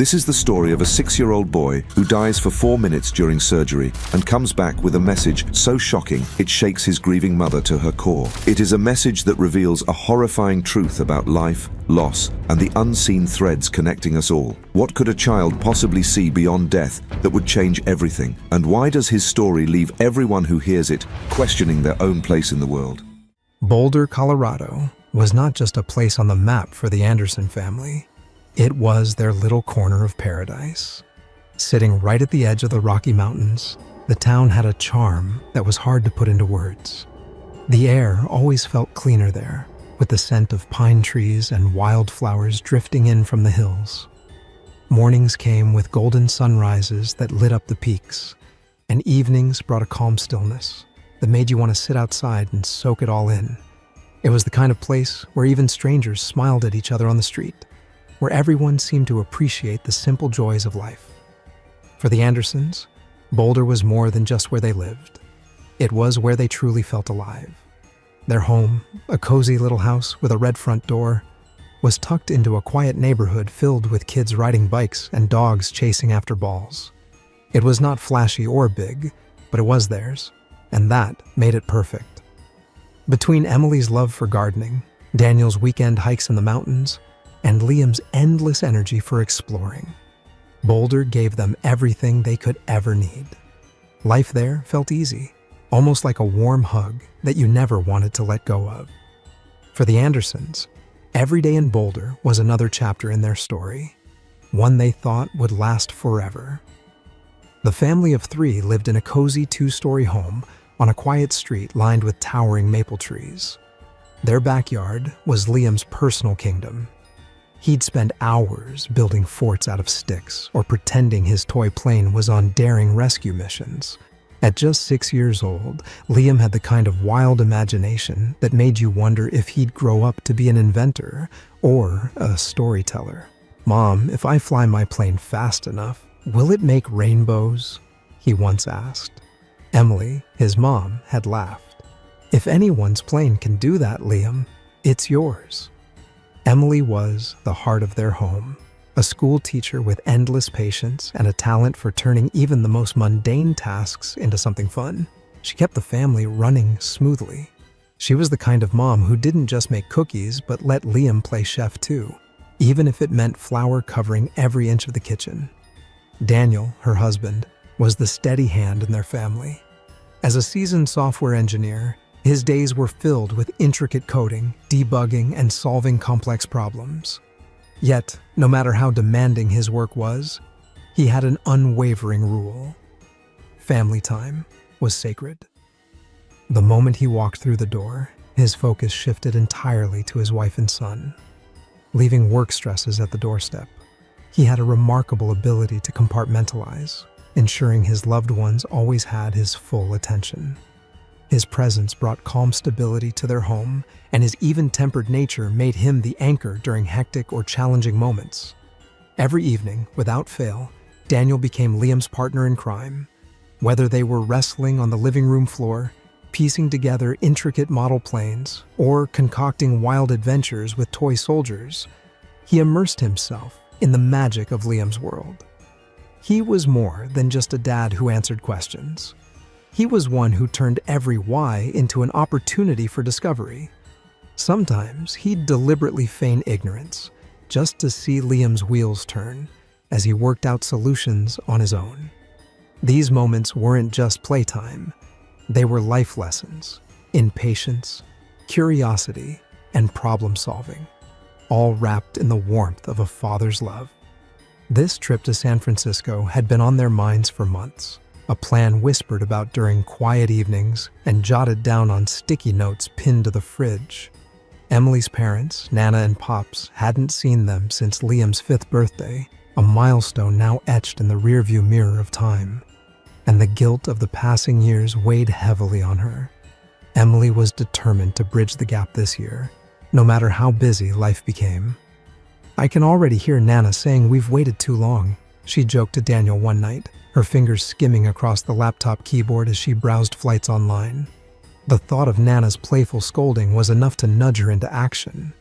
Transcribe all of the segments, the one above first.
This is the story of a 6-year-old boy who dies for 4 minutes during surgery and comes back with a message so shocking it shakes his grieving mother to her core. It is a message that reveals a horrifying truth about life, loss, and the unseen threads connecting us all. What could a child possibly see beyond death that would change everything? And why does his story leave everyone who hears it questioning their own place in the world? Boulder, Colorado was not just a place on the map for the Anderson family. It was their little corner of paradise. Sitting right at the edge of the Rocky Mountains, the town had a charm that was hard to put into words. The air always felt cleaner there, with the scent of pine trees and wildflowers drifting in from the hills. Mornings came with golden sunrises that lit up the peaks, and evenings brought a calm stillness that made you want to sit outside and soak it all in. It was the kind of place where even strangers smiled at each other on the street, where everyone seemed to appreciate the simple joys of life. For the Andersons, Boulder was more than just where they lived. It was where they truly felt alive. Their home, a cozy little house with a red front door, was tucked into a quiet neighborhood filled with kids riding bikes and dogs chasing after balls. It was not flashy or big, but it was theirs, and that made it perfect. Between Emily's love for gardening, Daniel's weekend hikes in the mountains, and Liam's endless energy for exploring, Boulder gave them everything they could ever need. Life there felt easy, almost like a warm hug that you never wanted to let go of. For the Andersons, every day in Boulder was another chapter in their story, one they thought would last forever. The family of 3 lived in a cozy 2-story home on a quiet street lined with towering maple trees. Their backyard was Liam's personal kingdom. He'd spend hours building forts out of sticks or pretending his toy plane was on daring rescue missions. At just 6 years old, Liam had the kind of wild imagination that made you wonder if he'd grow up to be an inventor or a storyteller. "Mom, if I fly my plane fast enough, will it make rainbows?" he once asked. Emily, his mom, had laughed. "If anyone's plane can do that, Liam, it's yours." Emily was the heart of their home, a school teacher with endless patience and a talent for turning even the most mundane tasks into something fun. She kept the family running smoothly. She was the kind of mom who didn't just make cookies but let Liam play chef too, even if it meant flour covering every inch of the kitchen. Daniel, her husband, was the steady hand in their family. As a seasoned software engineer, his days were filled with intricate coding, debugging, and solving complex problems. Yet, no matter how demanding his work was, he had an unwavering rule. Family time was sacred. The moment he walked through the door, his focus shifted entirely to his wife and son. Leaving work stresses at the doorstep, he had a remarkable ability to compartmentalize, ensuring his loved ones always had his full attention. His presence brought calm stability to their home, and his even-tempered nature made him the anchor during hectic or challenging moments. Every evening, without fail, Daniel became Liam's partner in crime. Whether they were wrestling on the living room floor, piecing together intricate model planes, or concocting wild adventures with toy soldiers, he immersed himself in the magic of Liam's world. He was more than just a dad who answered questions. He was one who turned every why into an opportunity for discovery. Sometimes he'd deliberately feign ignorance, just to see Liam's wheels turn as he worked out solutions on his own. These moments weren't just playtime. They were life lessons in patience, curiosity, and problem-solving, all wrapped in the warmth of a father's love. This trip to San Francisco had been on their minds for months. A plan whispered about during quiet evenings and jotted down on sticky notes pinned to the fridge. Emily's parents, Nana and Pops, hadn't seen them since Liam's 5th birthday, a milestone now etched in the rearview mirror of time. And the guilt of the passing years weighed heavily on her. Emily was determined to bridge the gap this year, no matter how busy life became. "I can already hear Nana saying we've waited too long," she joked to Daniel one night, her fingers skimming across the laptop keyboard as she browsed flights online. The thought of Nana's playful scolding was enough to nudge her into action.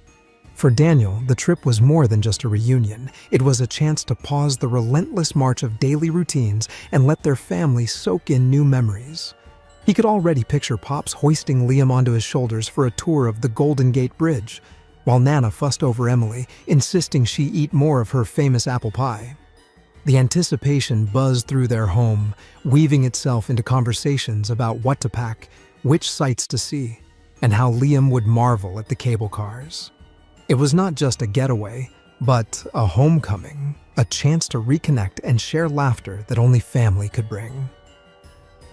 For Daniel, the trip was more than just a reunion. It was a chance to pause the relentless march of daily routines and let their family soak in new memories. He could already picture Pops hoisting Liam onto his shoulders for a tour of the Golden Gate Bridge, while Nana fussed over Emily, insisting she eat more of her famous apple pie. The anticipation buzzed through their home, weaving itself into conversations about what to pack, which sights to see, and how Liam would marvel at the cable cars. It was not just a getaway, but a homecoming, a chance to reconnect and share laughter that only family could bring.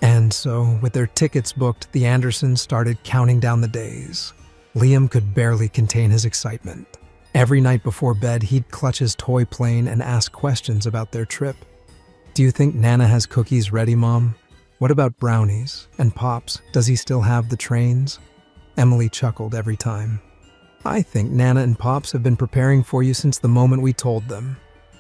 And so, with their tickets booked, the Andersons started counting down the days. Liam could barely contain his excitement. Every night before bed, he'd clutch his toy plane and ask questions about their trip. "Do you think Nana has cookies ready, Mom? What about brownies? And Pops, does he still have the trains?" Emily chuckled every time. "I think Nana and Pops have been preparing for you since the moment we told them."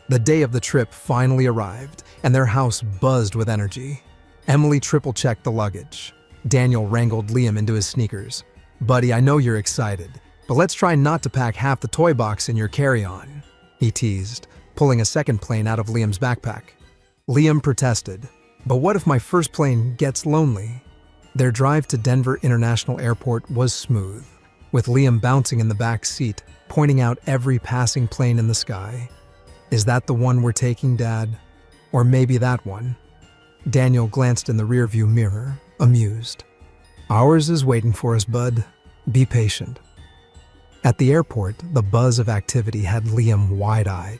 The day of the trip finally arrived, and their house buzzed with energy. Emily triple-checked the luggage. Daniel wrangled Liam into his sneakers. "Buddy, I know you're excited, but let's try not to pack half the toy box in your carry-on," he teased, pulling a second plane out of Liam's backpack. Liam protested, "But what if my first plane gets lonely?" Their drive to Denver International Airport was smooth, with Liam bouncing in the back seat, pointing out every passing plane in the sky. "Is that the one we're taking, Dad? Or maybe that one?" Daniel glanced in the rearview mirror, amused. "Ours is waiting for us, bud. Be patient." At the airport, the buzz of activity had Liam wide-eyed.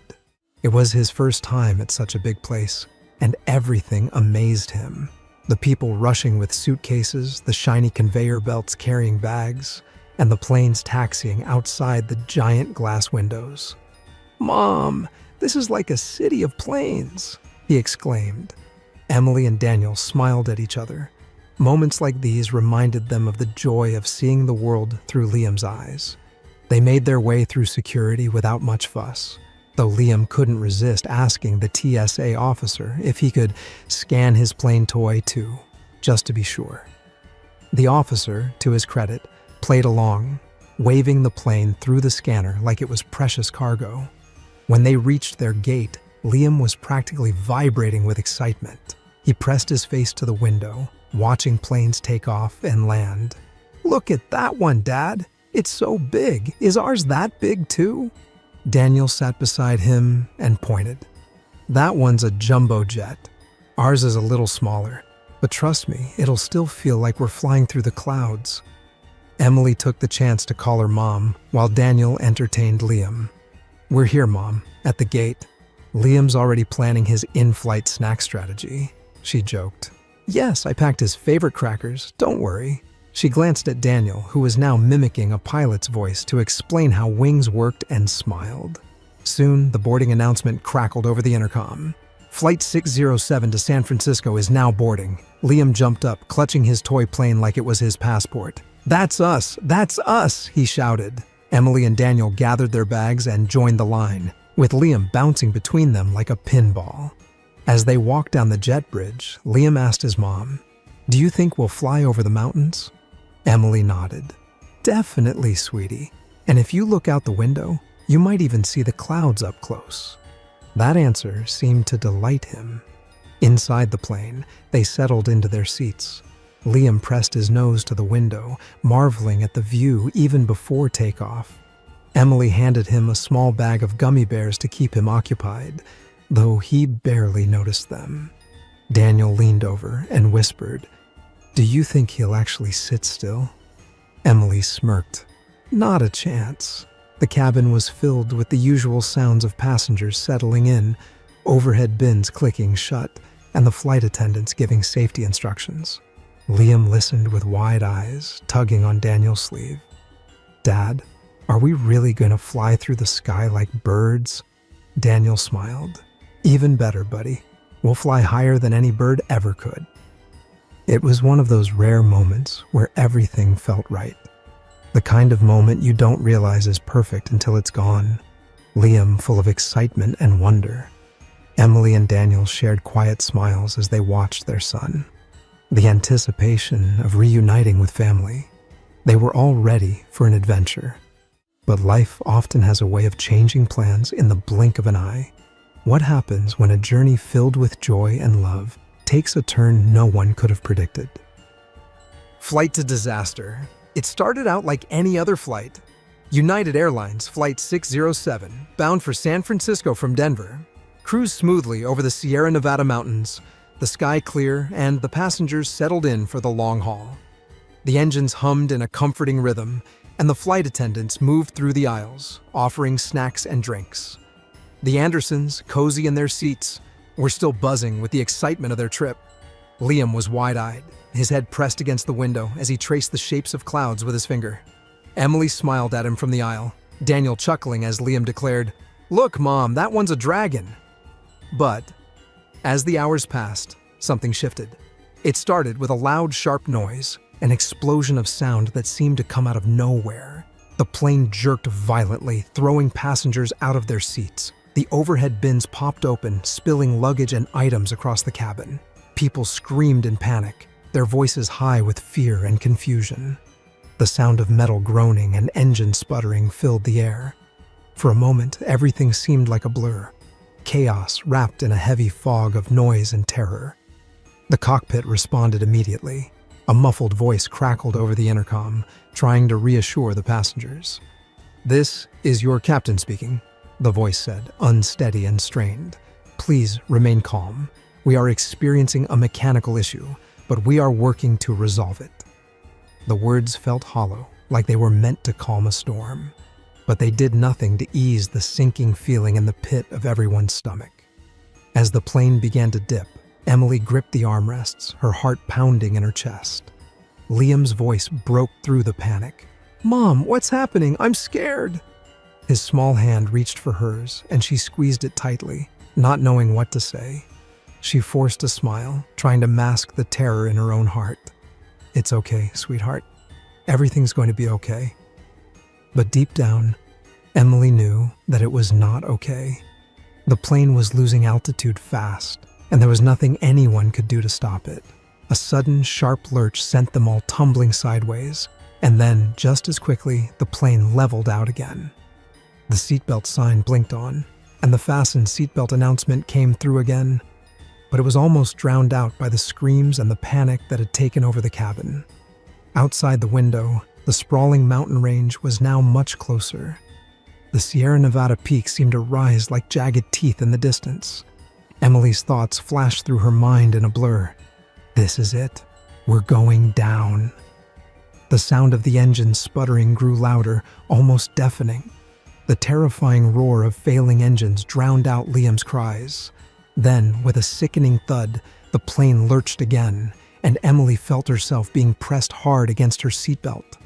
It was his first time at such a big place, and everything amazed him. The people rushing with suitcases, the shiny conveyor belts carrying bags, and the planes taxiing outside the giant glass windows. "Mom, this is like a city of planes," he exclaimed. Emily and Daniel smiled at each other. Moments like these reminded them of the joy of seeing the world through Liam's eyes. They made their way through security without much fuss, though Liam couldn't resist asking the TSA officer if he could scan his plane toy too, just to be sure. The officer, to his credit, played along, waving the plane through the scanner like it was precious cargo. When they reached their gate, Liam was practically vibrating with excitement. He pressed his face to the window, watching planes take off and land. "Look at that one, Dad! It's so big! Is ours that big too?" Daniel sat beside him and pointed. "That one's a jumbo jet. Ours is a little smaller, but trust me, it'll still feel like we're flying through the clouds." Emily took the chance to call her mom, while Daniel entertained Liam. "We're here, Mom, at the gate." "Liam's already planning his in-flight snack strategy," she joked. "Yes, I packed his favorite crackers, don't worry." She glanced at Daniel, who was now mimicking a pilot's voice to explain how wings worked, and smiled. Soon, the boarding announcement crackled over the intercom. "Flight 607 to San Francisco is now boarding." Liam jumped up, clutching his toy plane like it was his passport. "That's us! That's us!" he shouted. Emily and Daniel gathered their bags and joined the line, with Liam bouncing between them like a pinball. As they walked down the jet bridge, Liam asked his mom, "Do you think we'll fly over the mountains?" Emily nodded. "Definitely, sweetie. And if you look out the window, you might even see the clouds up close." That answer seemed to delight him. Inside the plane, they settled into their seats. Liam pressed his nose to the window, marveling at the view even before takeoff. Emily handed him a small bag of gummy bears to keep him occupied, though he barely noticed them. Daniel leaned over and whispered, "Do you think he'll actually sit still?" Emily smirked. "Not a chance." The cabin was filled with the usual sounds of passengers settling in, overhead bins clicking shut, and the flight attendants giving safety instructions. Liam listened with wide eyes, tugging on Daniel's sleeve. "Dad, are we really going to fly through the sky like birds?" Daniel smiled. "Even better, buddy. We'll fly higher than any bird ever could." It was one of those rare moments where everything felt right. The kind of moment you don't realize is perfect until it's gone. Liam full of excitement and wonder. Emily and Daniel shared quiet smiles as they watched their son. The anticipation of reuniting with family. They were all ready for an adventure. But life often has a way of changing plans in the blink of an eye. What happens when a journey filled with joy and love takes a turn no one could have predicted? Flight to disaster. It started out like any other flight. United Airlines Flight 607, bound for San Francisco from Denver, cruised smoothly over the Sierra Nevada mountains, the sky clear, and the passengers settled in for the long haul. The engines hummed in a comforting rhythm, and the flight attendants moved through the aisles, offering snacks and drinks. The Andersons, cozy in their seats, were still buzzing with the excitement of their trip. Liam was wide-eyed, his head pressed against the window as he traced the shapes of clouds with his finger. Emily smiled at him from the aisle, Daniel chuckling as Liam declared, "Look, Mom, that one's a dragon." But as the hours passed, something shifted. It started with a loud, sharp noise, an explosion of sound that seemed to come out of nowhere. The plane jerked violently, throwing passengers out of their seats. The overhead bins popped open, spilling luggage and items across the cabin. People screamed in panic, their voices high with fear and confusion. The sound of metal groaning and engine sputtering filled the air. For a moment, everything seemed like a blur. Chaos wrapped in a heavy fog of noise and terror. The cockpit responded immediately. A muffled voice crackled over the intercom, trying to reassure the passengers. "This is your captain speaking," the voice said, unsteady and strained. "Please remain calm. We are experiencing a mechanical issue, but we are working to resolve it." The words felt hollow, like they were meant to calm a storm. But they did nothing to ease the sinking feeling in the pit of everyone's stomach. As the plane began to dip, Emily gripped the armrests, her heart pounding in her chest. Liam's voice broke through the panic. "Mom, what's happening? I'm scared." His small hand reached for hers, and she squeezed it tightly, not knowing what to say. She forced a smile, trying to mask the terror in her own heart. "It's okay, sweetheart. Everything's going to be okay." But deep down, Emily knew that it was not okay. The plane was losing altitude fast, and there was nothing anyone could do to stop it. A sudden, sharp lurch sent them all tumbling sideways, and then, just as quickly, the plane leveled out again. The seatbelt sign blinked on, and the fastened seatbelt announcement came through again, but it was almost drowned out by the screams and the panic that had taken over the cabin. Outside the window, the sprawling mountain range was now much closer. The Sierra Nevada peaks seemed to rise like jagged teeth in the distance. Emily's thoughts flashed through her mind in a blur. This is it. We're going down. The sound of the engine sputtering grew louder, almost deafening. The terrifying roar of failing engines drowned out Liam's cries. Then, with a sickening thud, the plane lurched again, and Emily felt herself being pressed hard against her seatbelt.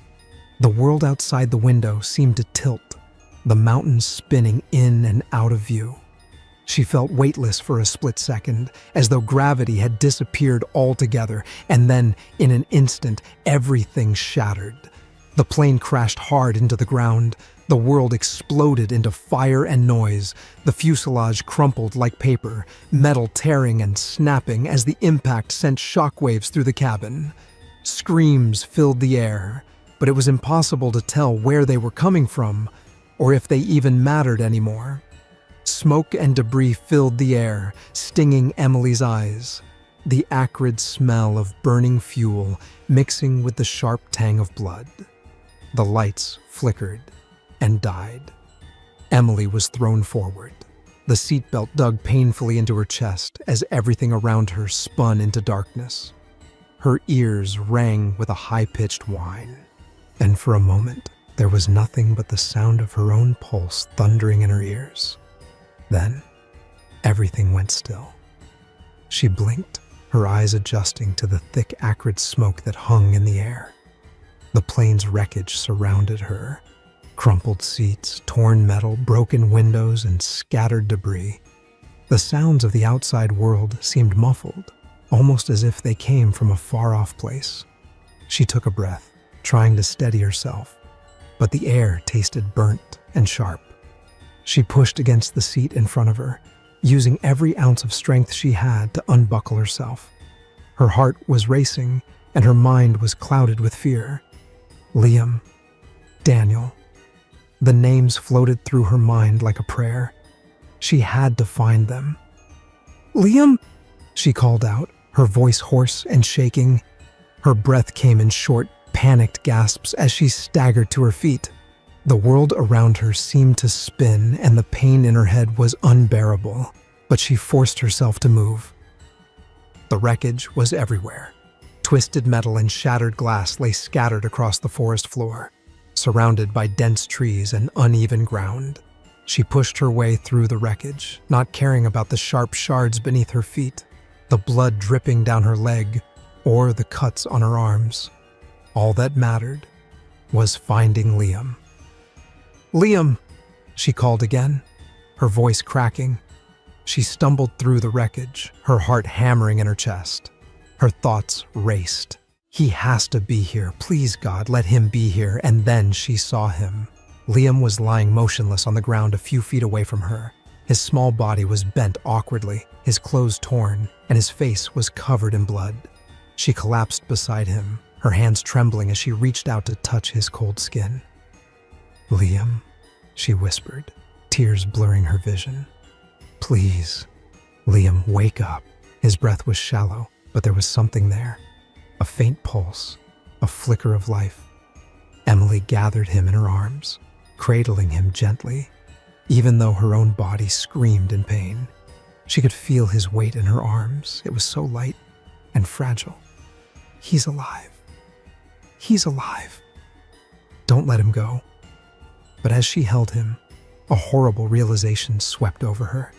The world outside the window seemed to tilt, the mountains spinning in and out of view. She felt weightless for a split second, as though gravity had disappeared altogether, and then, in an instant, everything shattered. The plane crashed hard into the ground. The world exploded into fire and noise. The fuselage crumpled like paper, metal tearing and snapping as the impact sent shockwaves through the cabin. Screams filled the air, but it was impossible to tell where they were coming from, or if they even mattered anymore. Smoke and debris filled the air, stinging Emily's eyes. The acrid smell of burning fuel mixing with the sharp tang of blood. The lights flickered and died. Emily was thrown forward. The seatbelt dug painfully into her chest as everything around her spun into darkness. Her ears rang with a high-pitched whine, and for a moment there was nothing but the sound of her own pulse thundering in her ears. Then, everything went still. She blinked, her eyes adjusting to the thick, acrid smoke that hung in the air. The plane's wreckage surrounded her. Crumpled seats, torn metal, broken windows, and scattered debris. The sounds of the outside world seemed muffled, almost as if they came from a far-off place. She took a breath, trying to steady herself, but the air tasted burnt and sharp. She pushed against the seat in front of her, using every ounce of strength she had to unbuckle herself. Her heart was racing, and her mind was clouded with fear. Liam, Daniel, The names floated through her mind like a prayer. She had to find them. "Liam?" she called out, her voice hoarse and shaking. Her breath came in short, panicked gasps as she staggered to her feet. The world around her seemed to spin, and the pain in her head was unbearable, but she forced herself to move. The wreckage was everywhere. Twisted metal and shattered glass lay scattered across the forest floor, surrounded by dense trees and uneven ground. She pushed her way through the wreckage, not caring about the sharp shards beneath her feet, the blood dripping down her leg, or the cuts on her arms. All that mattered was finding Liam. "Liam!" she called again, her voice cracking. She stumbled through the wreckage, her heart hammering in her chest. Her thoughts raced. He has to be here. Please, God, let him be here. And then she saw him. Liam was lying motionless on the ground a few feet away from her. His small body was bent awkwardly, his clothes torn, and his face was covered in blood. She collapsed beside him, her hands trembling as she reached out to touch his cold skin. "Liam," she whispered, tears blurring her vision. "Please." Liam, wake up. His breath was shallow, but there was something there. A faint pulse, a flicker of life. Emily gathered him in her arms, cradling him gently. Even though her own body screamed in pain, she could feel his weight in her arms. It was so light and fragile. "He's alive. He's alive. Don't let him go." But as she held him, a horrible realization swept over her.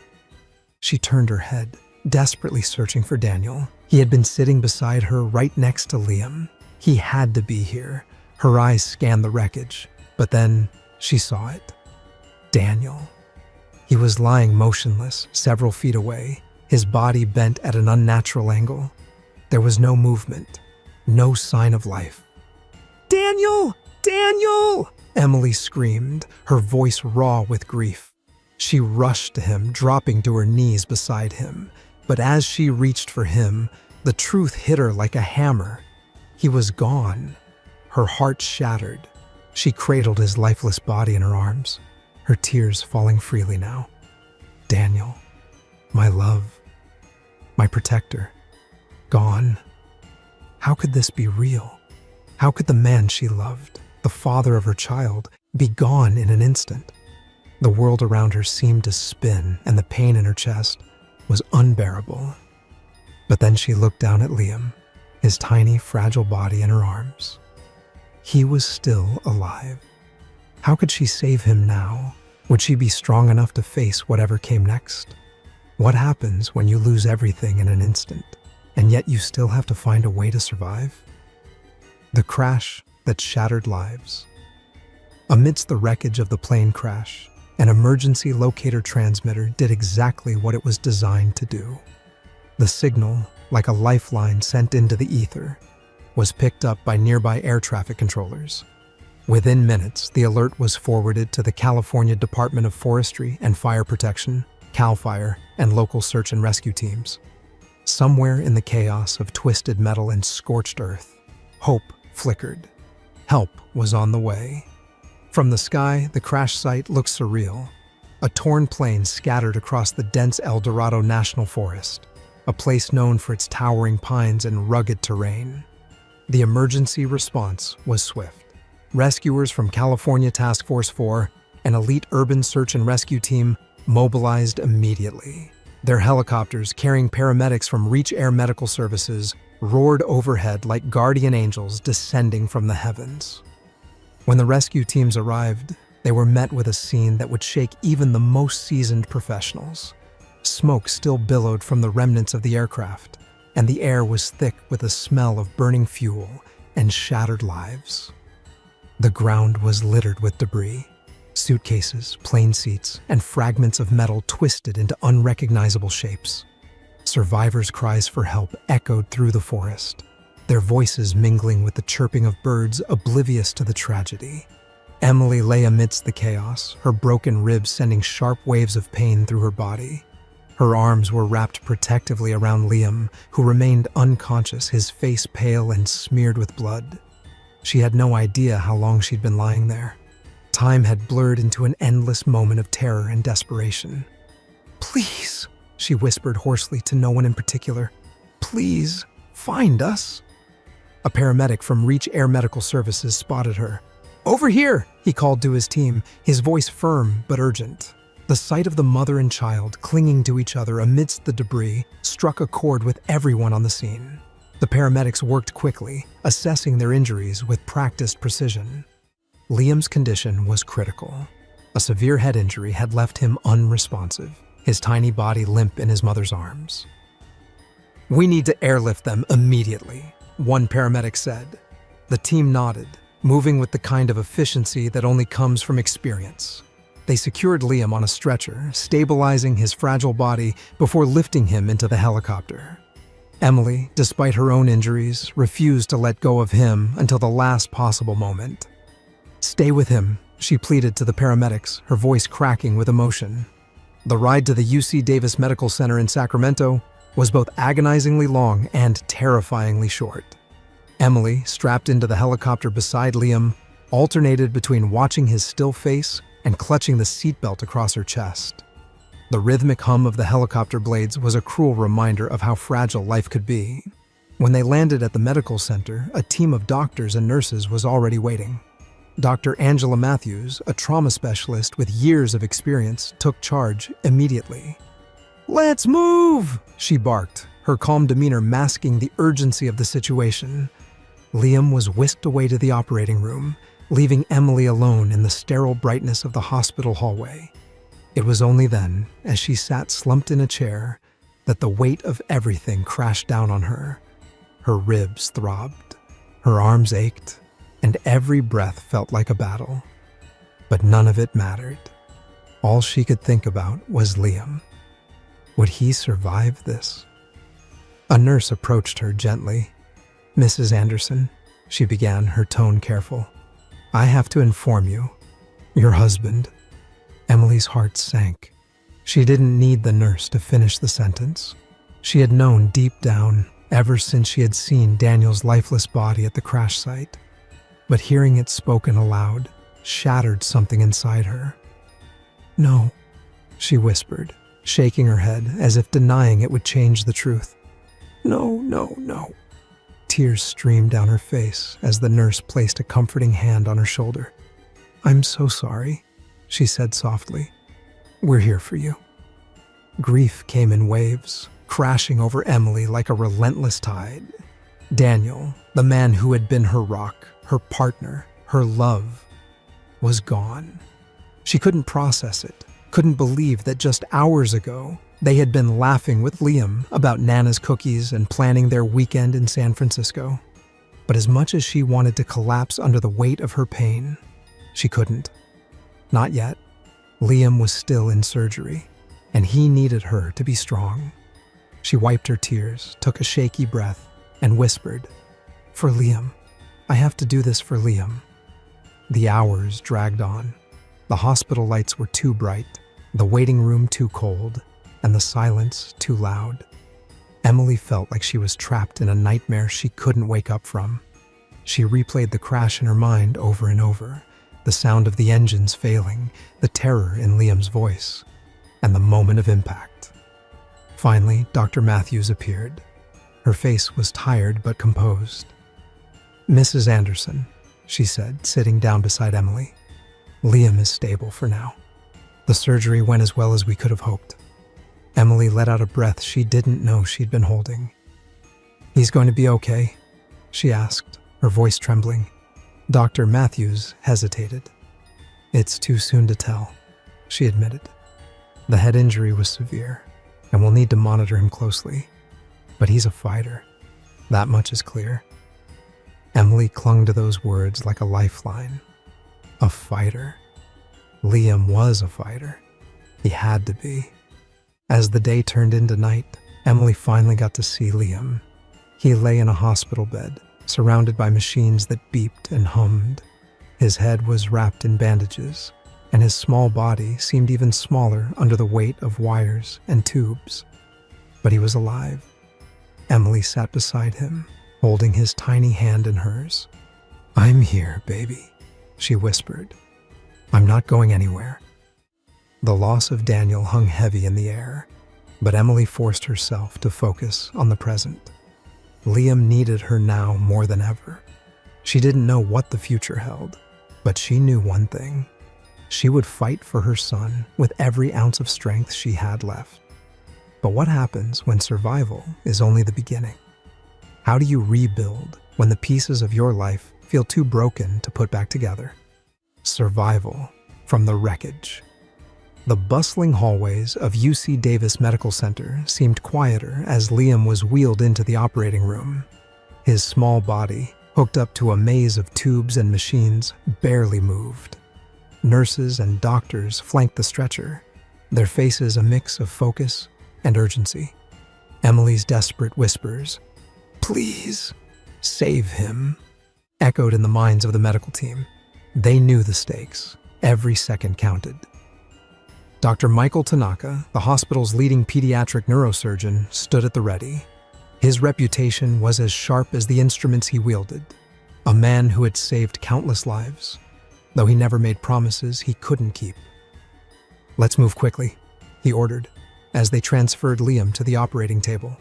She turned her head, desperately searching for Daniel. He had been sitting beside her right next to Liam. He had to be here. Her eyes scanned the wreckage, but then she saw it. Daniel. He was lying motionless, several feet away, his body bent at an unnatural angle. There was no movement, no sign of life. "Daniel! Daniel!" Emily screamed, her voice raw with grief. She rushed to him, dropping to her knees beside him. But as she reached for him, the truth hit her like a hammer. He was gone. Her heart shattered. She cradled his lifeless body in her arms, her tears falling freely now. Daniel, my love, my protector, gone. How could this be real? How could the man she loved, the father of her child, be gone in an instant? The world around her seemed to spin, and the pain in her chest was unbearable. But then she looked down at Liam, his tiny, fragile body in her arms. He was still alive. How could she save him now? Would she be strong enough to face whatever came next? What happens when you lose everything in an instant, and yet you still have to find a way to survive? The crash that shattered lives. Amidst the wreckage of the plane crash, an emergency locator transmitter did exactly what it was designed to do. The signal, like a lifeline sent into the ether, was picked up by nearby air traffic controllers. Within minutes, the alert was forwarded to the California Department of Forestry and Fire Protection, CAL FIRE, and local search and rescue teams. Somewhere in the chaos of twisted metal and scorched earth, hope flickered. Help was on the way. From the sky, the crash site looked surreal. A torn plane scattered across the dense El Dorado National Forest, a place known for its towering pines and rugged terrain. The emergency response was swift. Rescuers from California Task Force 4, an elite urban search and rescue team, mobilized immediately. Their helicopters, carrying paramedics from Reach Air Medical Services, roared overhead like guardian angels descending from the heavens. When the rescue teams arrived, they were met with a scene that would shake even the most seasoned professionals. Smoke still billowed from the remnants of the aircraft, and the air was thick with the smell of burning fuel and shattered lives. The ground was littered with debris. Suitcases, plane seats, and fragments of metal twisted into unrecognizable shapes. Survivors' cries for help echoed through the forest, their voices mingling with the chirping of birds oblivious to the tragedy. Emily lay amidst the chaos, her broken ribs sending sharp waves of pain through her body. Her arms were wrapped protectively around Liam, who remained unconscious, his face pale and smeared with blood. She had no idea how long she'd been lying there. Time had blurred into an endless moment of terror and desperation. "Please," she whispered hoarsely to no one in particular. "Please, find us." A paramedic from Reach Air Medical Services spotted her. "Over here," he called to his team, his voice firm but urgent. The sight of the mother and child clinging to each other amidst the debris struck a chord with everyone on the scene. The paramedics worked quickly, assessing their injuries with practiced precision. Liam's condition was critical. A severe head injury had left him unresponsive, his tiny body limp in his mother's arms. "We need to airlift them immediately," one paramedic said. The team nodded, moving with the kind of efficiency that only comes from experience. They secured Liam on a stretcher, stabilizing his fragile body before lifting him into the helicopter. Emily, despite her own injuries, refused to let go of him until the last possible moment. "Stay with him," she pleaded to the paramedics, her voice cracking with emotion. The ride to the UC Davis Medical Center in Sacramento was both agonizingly long and terrifyingly short. Emily, strapped into the helicopter beside Liam, alternated between watching his still face and clutching the seatbelt across her chest. The rhythmic hum of the helicopter blades was a cruel reminder of how fragile life could be. When they landed at the medical center, a team of doctors and nurses was already waiting. Dr. Angela Matthews, a trauma specialist with years of experience, took charge immediately. "Let's move!" she barked, her calm demeanor masking the urgency of the situation. Liam was whisked away to the operating room, leaving Emily alone in the sterile brightness of the hospital hallway. It was only then, as she sat slumped in a chair, that the weight of everything crashed down on her. Her ribs throbbed, her arms ached, and every breath felt like a battle. But none of it mattered. All she could think about was Liam. Would he survive this? A nurse approached her gently. "Mrs. Anderson," she began, her tone careful, "I have to inform you, your husband." Emily's heart sank. She didn't need the nurse to finish the sentence. She had known deep down, ever since she had seen Daniel's lifeless body at the crash site. But hearing it spoken aloud shattered something inside her. "No," she whispered, shaking her head as if denying it would change the truth. "No, no, no." Tears streamed down her face as the nurse placed a comforting hand on her shoulder. "I'm so sorry," she said softly. "We're here for you." Grief came in waves, crashing over Emily like a relentless tide. Daniel, the man who had been her rock, her partner, her love, was gone. She couldn't process it, couldn't believe that just hours ago, they had been laughing with Liam about Nana's cookies and planning their weekend in San Francisco. But as much as she wanted to collapse under the weight of her pain, she couldn't. Not yet. Liam was still in surgery, and he needed her to be strong. She wiped her tears, took a shaky breath, and whispered, "For Liam. I have to do this for Liam." The hours dragged on. The hospital lights were too bright, the waiting room too cold, and the silence too loud. Emily felt like she was trapped in a nightmare she couldn't wake up from. She replayed the crash in her mind over and over, the sound of the engines failing, the terror in Liam's voice, and the moment of impact. Finally, Dr. Matthews appeared. Her face was tired but composed. "Mrs. Anderson," she said, sitting down beside Emily, "Liam is stable for now. The surgery went as well as we could have hoped." Emily let out a breath she didn't know she'd been holding. "He's going to be okay?" she asked, her voice trembling. Dr. Matthews hesitated. "It's too soon to tell," she admitted. "The head injury was severe, and we'll need to monitor him closely. But he's a fighter. That much is clear." Emily clung to those words like a lifeline. A fighter. Liam was a fighter. He had to be. As the day turned into night, Emily finally got to see Liam. He lay in a hospital bed, surrounded by machines that beeped and hummed. His head was wrapped in bandages, and his small body seemed even smaller under the weight of wires and tubes. But he was alive. Emily sat beside him, holding his tiny hand in hers. "I'm here, baby," she whispered. I'm not going anywhere. The loss of Daniel hung heavy in the air, but Emily forced herself to focus on the present. Liam needed her now more than ever. She didn't know what the future held, but she knew one thing. She would fight for her son with every ounce of strength she had left. But what happens when survival is only the beginning? How do you rebuild when the pieces of your life feel too broken to put back together? Survival from the wreckage. The bustling hallways of UC Davis Medical Center seemed quieter as Liam was wheeled into the operating room. His small body, hooked up to a maze of tubes and machines, barely moved. Nurses and doctors flanked the stretcher, their faces a mix of focus and urgency. Emily's desperate whispers, "Please, save him," echoed in the minds of the medical team. They knew the stakes. Every second counted. Dr. Michael Tanaka, the hospital's leading pediatric neurosurgeon, stood at the ready. His reputation was as sharp as the instruments he wielded. A man who had saved countless lives, though he never made promises he couldn't keep. "Let's move quickly," he ordered, as they transferred Liam to the operating table.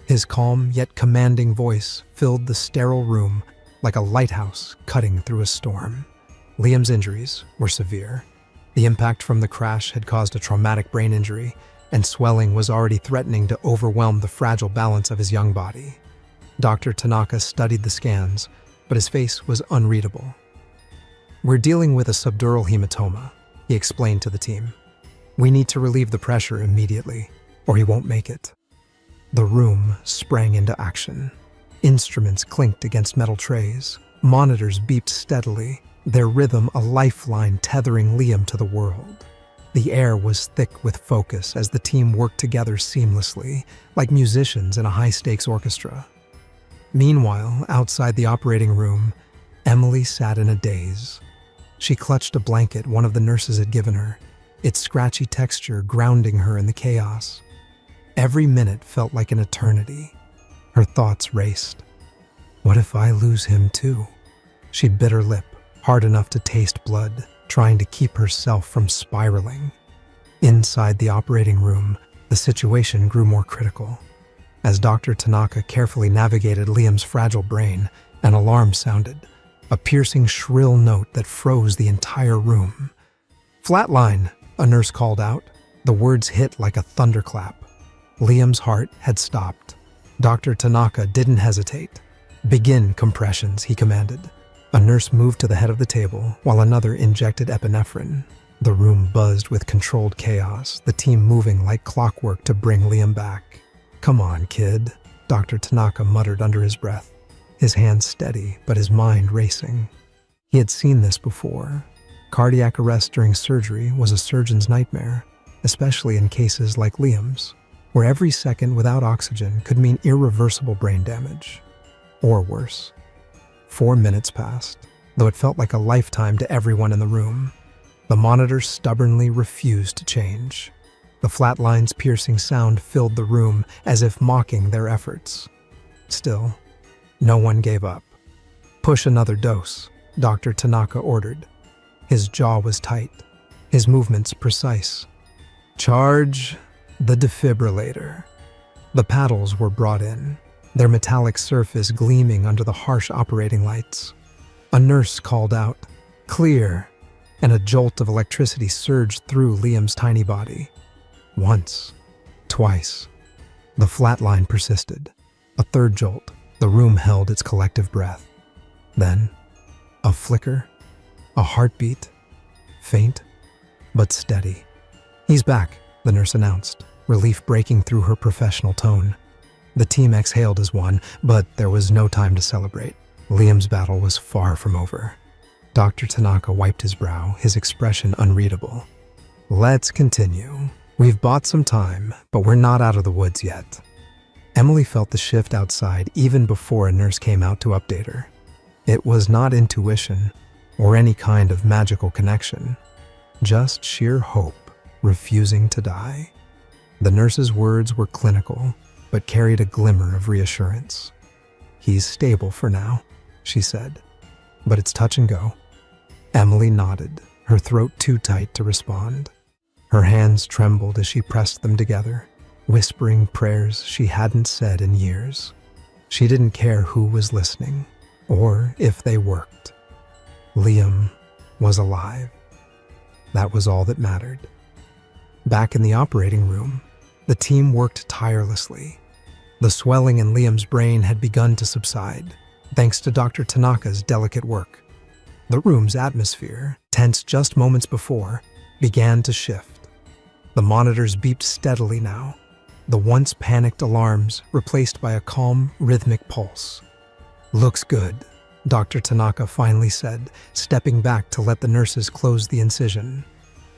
His calm yet commanding voice filled the sterile room like a lighthouse cutting through a storm. Liam's injuries were severe. The impact from the crash had caused a traumatic brain injury, and swelling was already threatening to overwhelm the fragile balance of his young body. Dr. Tanaka studied the scans, but his face was unreadable. "We're dealing with a subdural hematoma," he explained to the team. "We need to relieve the pressure immediately, or he won't make it." The room sprang into action. Instruments clinked against metal trays. Monitors beeped steadily, their rhythm a lifeline tethering Liam to the world. The air was thick with focus as the team worked together seamlessly, like musicians in a high-stakes orchestra. Meanwhile, outside the operating room, Emily sat in a daze. She clutched a blanket one of the nurses had given her, its scratchy texture grounding her in the chaos. Every minute felt like an eternity. Her thoughts raced. What if I lose him too? She bit her lip, hard enough to taste blood, trying to keep herself from spiraling. Inside the operating room, the situation grew more critical. As Dr. Tanaka carefully navigated Liam's fragile brain, an alarm sounded, a piercing shrill note that froze the entire room. "Flatline," a nurse called out. The words hit like a thunderclap. Liam's heart had stopped. Dr. Tanaka didn't hesitate. "Begin compressions," he commanded. A nurse moved to the head of the table, while another injected epinephrine. The room buzzed with controlled chaos, the team moving like clockwork to bring Liam back. "Come on, kid," Dr. Tanaka muttered under his breath, his hands steady but his mind racing. He had seen this before. Cardiac arrest during surgery was a surgeon's nightmare, especially in cases like Liam's, where every second without oxygen could mean irreversible brain damage. Or worse. 4 minutes passed, though it felt like a lifetime to everyone in the room. The monitor stubbornly refused to change. The flatline's piercing sound filled the room as if mocking their efforts. Still, no one gave up. "Push another dose," Dr. Tanaka ordered. His jaw was tight, his movements precise. "Charge the defibrillator." The paddles were brought in, their metallic surface gleaming under the harsh operating lights. A nurse called out, "Clear," and a jolt of electricity surged through Liam's tiny body. Once, twice. The flatline persisted. A third jolt. The room held its collective breath. Then, a flicker, a heartbeat, faint but steady. "He's back," the nurse announced, relief breaking through her professional tone. The team exhaled as one, but there was no time to celebrate. Liam's battle was far from over. Dr. Tanaka wiped his brow, his expression unreadable. "Let's continue. We've bought some time, but we're not out of the woods yet." Emily felt the shift outside even before a nurse came out to update her. It was not intuition or any kind of magical connection, just sheer hope refusing to die. The nurse's words were clinical, but carried a glimmer of reassurance. "He's stable for now," she said, "but it's touch and go." Emily nodded, her throat too tight to respond. Her hands trembled as she pressed them together, whispering prayers she hadn't said in years. She didn't care who was listening, or if they worked. Liam was alive. That was all that mattered. Back in the operating room, the team worked tirelessly. The swelling in Liam's brain had begun to subside, thanks to Dr. Tanaka's delicate work. The room's atmosphere, tense just moments before, began to shift. The monitors beeped steadily now, the once panicked alarms replaced by a calm, rhythmic pulse. "Looks good," Dr. Tanaka finally said, stepping back to let the nurses close the incision.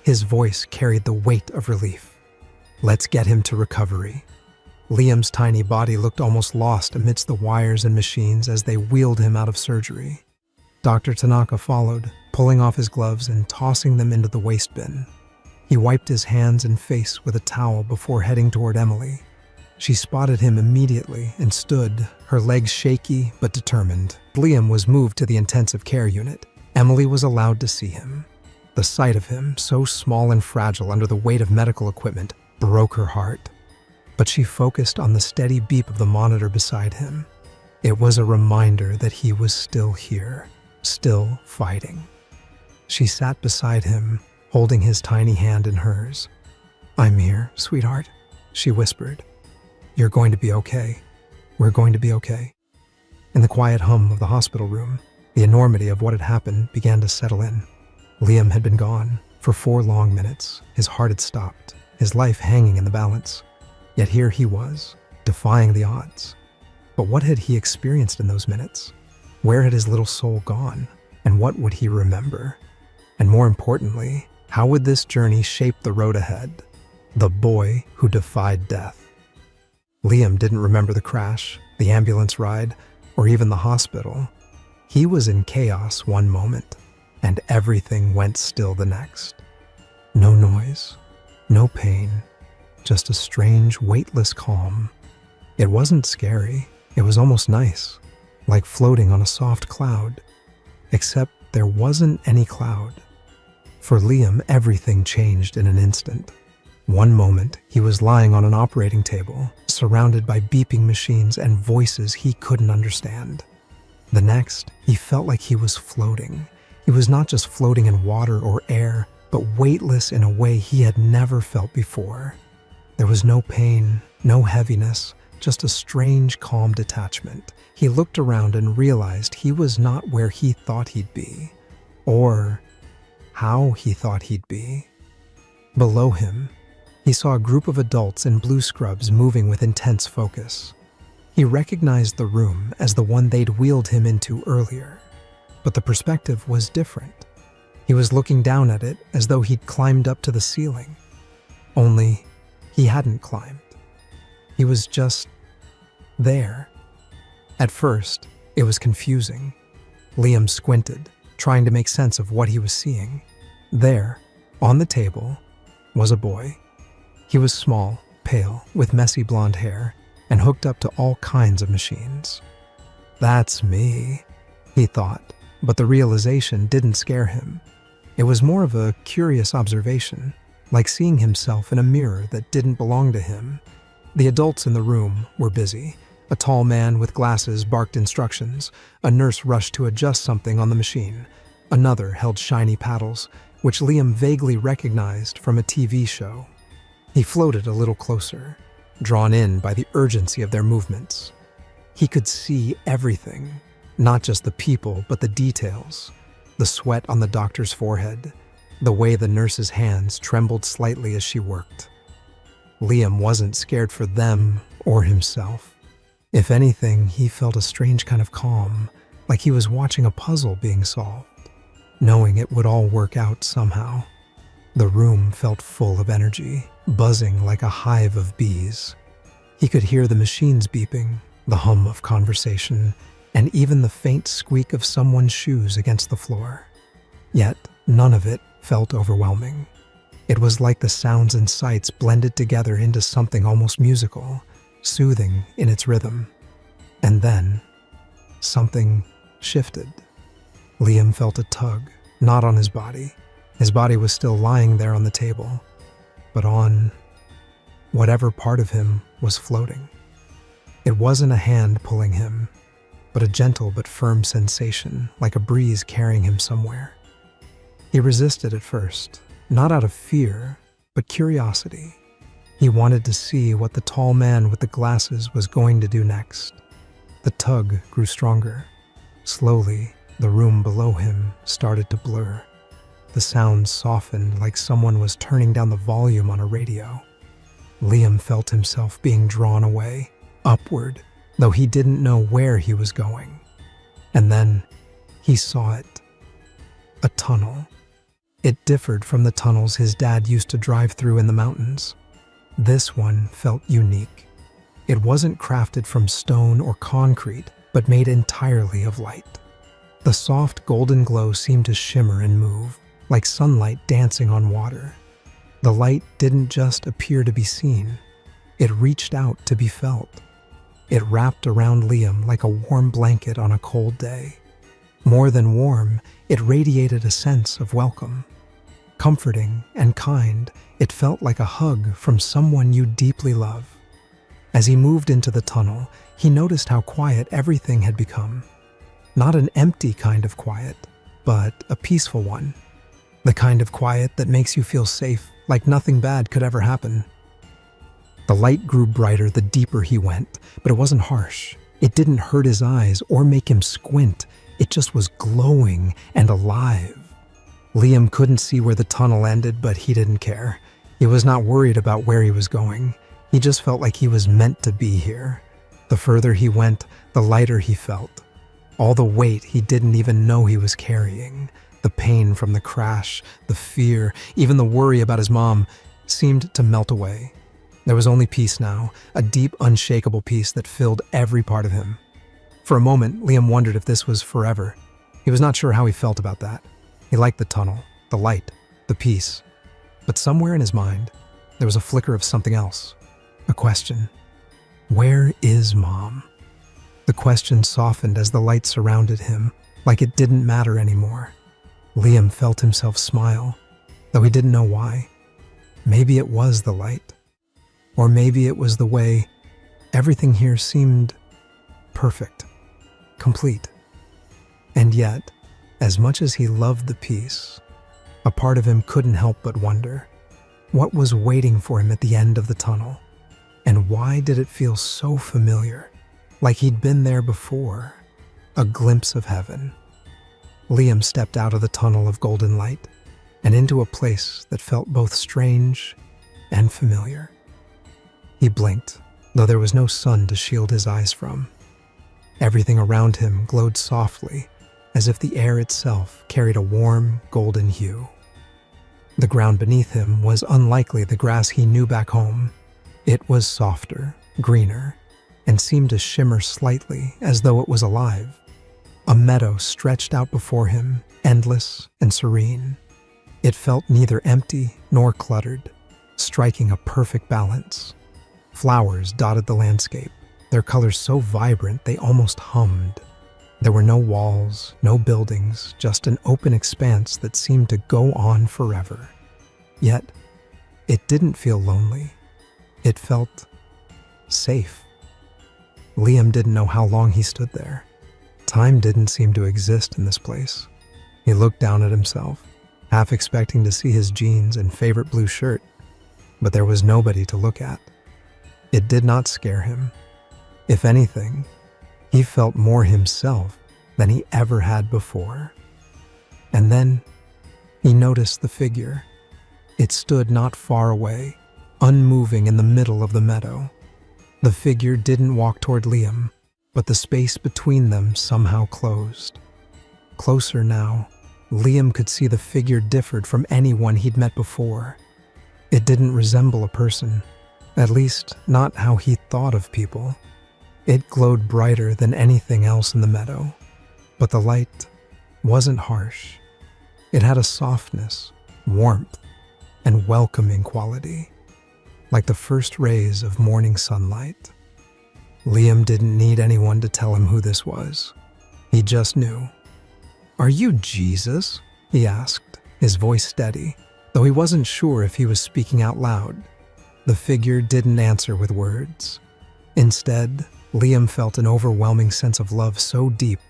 His voice carried the weight of relief. "Let's get him to recovery." Liam's tiny body looked almost lost amidst the wires and machines as they wheeled him out of surgery. Dr. Tanaka followed, pulling off his gloves and tossing them into the waste bin. He wiped his hands and face with a towel before heading toward Emily. She spotted him immediately and stood, her legs shaky but determined. Liam was moved to the intensive care unit. Emily was allowed to see him. The sight of him, so small and fragile under the weight of medical equipment, broke her heart. But she focused on the steady beep of the monitor beside him. It was a reminder that he was still here, still fighting. She sat beside him, holding his tiny hand in hers. "I'm here, sweetheart," she whispered. "You're going to be okay. We're going to be okay." In the quiet hum of the hospital room, the enormity of what had happened began to settle in. Liam had been gone for 4 long minutes. His heart had stopped, his life hanging in the balance. Yet here he was, defying the odds. But what had he experienced in those minutes? Where had his little soul gone? And what would he remember? And more importantly, how would this journey shape the road ahead? The boy who defied death. Liam didn't remember the crash, the ambulance ride, or even the hospital. He was in chaos one moment, and everything went still the next. No noise, no pain, just a strange, weightless calm. It wasn't scary, it was almost nice, like floating on a soft cloud. Except there wasn't any cloud. For Liam, everything changed in an instant. One moment, he was lying on an operating table, surrounded by beeping machines and voices he couldn't understand. The next, he felt like he was floating. He was not just floating in water or air, but weightless in a way he had never felt before. There was no pain, no heaviness, just a strange, calm detachment. He looked around and realized he was not where he thought he'd be, or how he thought he'd be. Below him, he saw a group of adults in blue scrubs moving with intense focus. He recognized the room as the one they'd wheeled him into earlier, but the perspective was different. He was looking down at it as though he'd climbed up to the ceiling. Only, he hadn't climbed. He was just there. At first, it was confusing. Liam squinted, trying to make sense of what he was seeing. There, on the table, was a boy. He was small, pale, with messy blonde hair, and hooked up to all kinds of machines. "That's me," he thought, but the realization didn't scare him. It was more of a curious observation, like seeing himself in a mirror that didn't belong to him. The adults in the room were busy. A tall man with glasses barked instructions. A nurse rushed to adjust something on the machine. Another held shiny paddles, which Liam vaguely recognized from a TV show. He floated a little closer, drawn in by the urgency of their movements. He could see everything, not just the people, but the details. The sweat on the doctor's forehead, the way the nurse's hands trembled slightly as she worked. Liam wasn't scared for them or himself. If anything, he felt a strange kind of calm, like he was watching a puzzle being solved, knowing it would all work out somehow. The room felt full of energy, buzzing like a hive of bees. He could hear the machines beeping, the hum of conversation, and even the faint squeak of someone's shoes against the floor. Yet, none of it felt overwhelming. It was like the sounds and sights blended together into something almost musical, soothing in its rhythm. And then, something shifted. Liam felt a tug, not on his body, His body was still lying there on the table, but on whatever part of him was floating. It wasn't a hand pulling him, but a gentle but firm sensation, like a breeze carrying him somewhere. He resisted at first, not out of fear, but curiosity. He wanted to see what the tall man with the glasses was going to do next. The tug grew stronger. Slowly, the room below him started to blur. The sound softened like someone was turning down the volume on a radio. Liam felt himself being drawn away, upward, though he didn't know where he was going. And then he saw it. A tunnel. It differed from the tunnels his dad used to drive through in the mountains. This one felt unique. It wasn't crafted from stone or concrete, but made entirely of light. The soft golden glow seemed to shimmer and move, like sunlight dancing on water. The light didn't just appear to be seen. It reached out to be felt. It wrapped around Liam like a warm blanket on a cold day. More than warm, it radiated a sense of welcome. Comforting and kind, it felt like a hug from someone you deeply love. As he moved into the tunnel, he noticed how quiet everything had become. Not an empty kind of quiet, but a peaceful one. The kind of quiet that makes you feel safe, like nothing bad could ever happen. The light grew brighter the deeper he went, but it wasn't harsh. It didn't hurt his eyes or make him squint. It just was glowing and alive. Liam couldn't see where the tunnel ended, but he didn't care. He was not worried about where he was going. He just felt like he was meant to be here. The further he went, the lighter he felt. All the weight he didn't even know he was carrying, the pain from the crash, the fear, even the worry about his mom, seemed to melt away. There was only peace now, a deep, unshakable peace that filled every part of him. For a moment, Liam wondered if this was forever. He was not sure how he felt about that. He liked the tunnel, the light, the peace. But somewhere in his mind, there was a flicker of something else. A question. Where is Mom? The question softened as the light surrounded him, like it didn't matter anymore. Liam felt himself smile, though he didn't know why. Maybe it was the light. Or maybe it was the way everything here seemed perfect, complete. And yet, as much as he loved the peace, a part of him couldn't help but wonder, what was waiting for him at the end of the tunnel? And why did it feel so familiar, like he'd been there before? A glimpse of heaven. Liam stepped out of the tunnel of golden light and into a place that felt both strange and familiar. He blinked, though there was no sun to shield his eyes from. Everything around him glowed softly, as if the air itself carried a warm, golden hue. The ground beneath him was unlikely the grass he knew back home. It was softer, greener, and seemed to shimmer slightly as though it was alive. A meadow stretched out before him, endless and serene. It felt neither empty nor cluttered, striking a perfect balance. Flowers dotted the landscape, their colors so vibrant they almost hummed. There were no walls, no buildings, just an open expanse that seemed to go on forever. Yet, it didn't feel lonely. It felt safe. Liam didn't know how long he stood there. Time didn't seem to exist in this place. He looked down at himself, half expecting to see his jeans and favorite blue shirt, but there was nobody to look at. It did not scare him. If anything, he felt more himself than he ever had before. And then he noticed the figure. It stood not far away, unmoving in the middle of the meadow. The figure didn't walk toward Liam, but the space between them somehow closed. Closer now, Liam could see the figure differed from anyone he'd met before. It didn't resemble a person, at least not how he thought of people. It glowed brighter than anything else in the meadow, but the light wasn't harsh. It had a softness, warmth, and welcoming quality, like the first rays of morning sunlight. Liam didn't need anyone to tell him who this was. He just knew. "Are you Jesus?" he asked, his voice steady, though he wasn't sure if he was speaking out loud. The figure didn't answer with words. Instead, Liam felt an overwhelming sense of love so deep,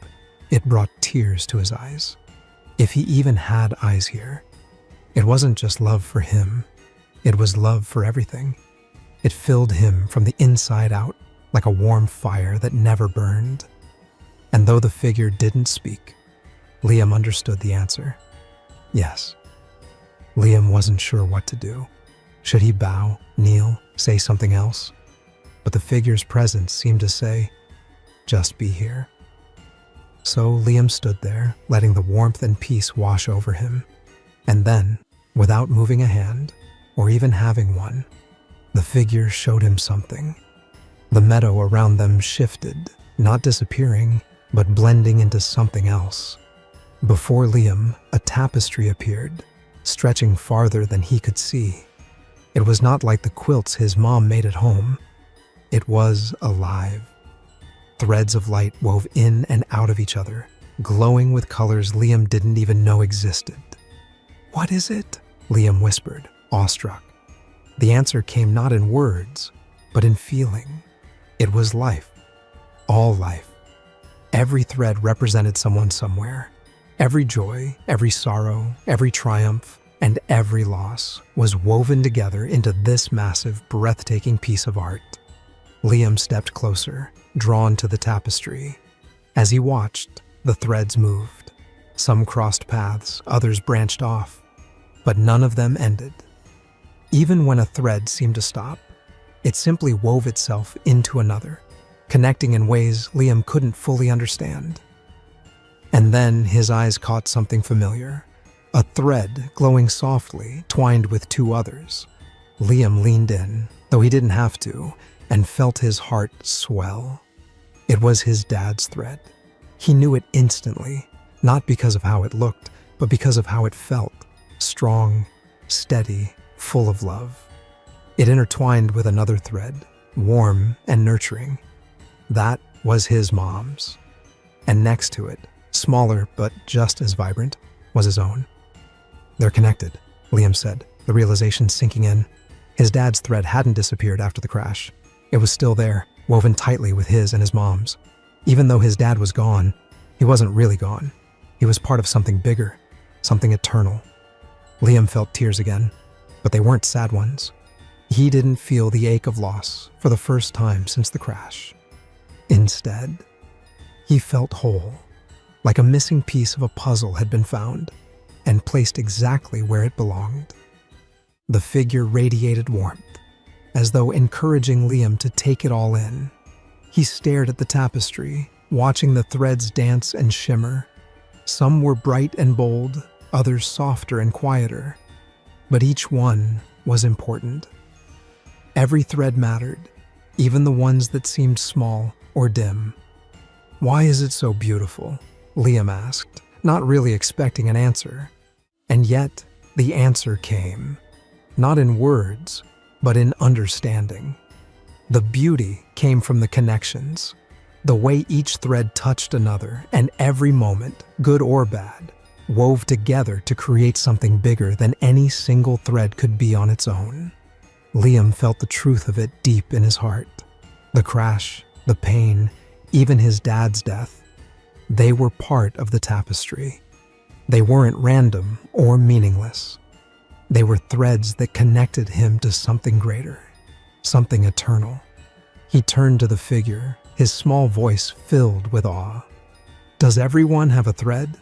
it brought tears to his eyes. If he even had eyes here. It wasn't just love for him, it was love for everything. It filled him from the inside out like a warm fire that never burned. And though the figure didn't speak, Liam understood the answer. Yes. Liam wasn't sure what to do. Should he bow, kneel, say something else? But the figure's presence seemed to say, just be here. So Liam stood there, letting the warmth and peace wash over him. And then, without moving a hand, or even having one, the figure showed him something. The meadow around them shifted, not disappearing, but blending into something else. Before Liam, a tapestry appeared, stretching farther than he could see. It was not like the quilts his mom made at home. It was alive. Threads of light wove in and out of each other, glowing with colors Liam didn't even know existed. "What is it?" Liam whispered, awestruck. The answer came not in words, but in feeling. It was life. All life. Every thread represented someone somewhere. Every joy, every sorrow, every triumph, and every loss was woven together into this massive, breathtaking piece of art. Liam stepped closer, drawn to the tapestry. As he watched, the threads moved. Some crossed paths, others branched off, but none of them ended. Even when a thread seemed to stop, it simply wove itself into another, connecting in ways Liam couldn't fully understand. And then his eyes caught something familiar, a thread glowing softly, twined with two others. Liam leaned in, though he didn't have to, and felt his heart swell. It was his dad's thread. He knew it instantly, not because of how it looked, but because of how it felt, strong, steady, full of love. It intertwined with another thread, warm and nurturing. That was his mom's. And next to it, smaller but just as vibrant, was his own. "They're connected," Liam said, the realization sinking in. His dad's thread hadn't disappeared after the crash. It was still there, woven tightly with his and his mom's. Even though his dad was gone, he wasn't really gone. He was part of something bigger, something eternal. Liam felt tears again, but they weren't sad ones. He didn't feel the ache of loss for the first time since the crash. Instead, he felt whole, like a missing piece of a puzzle had been found and placed exactly where it belonged. The figure radiated warmth, as though encouraging Liam to take it all in. He stared at the tapestry, watching the threads dance and shimmer. Some were bright and bold, others softer and quieter, but each one was important. Every thread mattered, even the ones that seemed small or dim. "Why is it so beautiful?" Liam asked, not really expecting an answer. And yet, the answer came, not in words, but in understanding. The beauty came from the connections, the way each thread touched another, and every moment, good or bad, wove together to create something bigger than any single thread could be on its own. Liam felt the truth of it deep in his heart. The crash, the pain, even his dad's death, they were part of the tapestry. They weren't random or meaningless. They were threads that connected him to something greater, something eternal. He turned to the figure, his small voice filled with awe. "Does everyone have a thread?"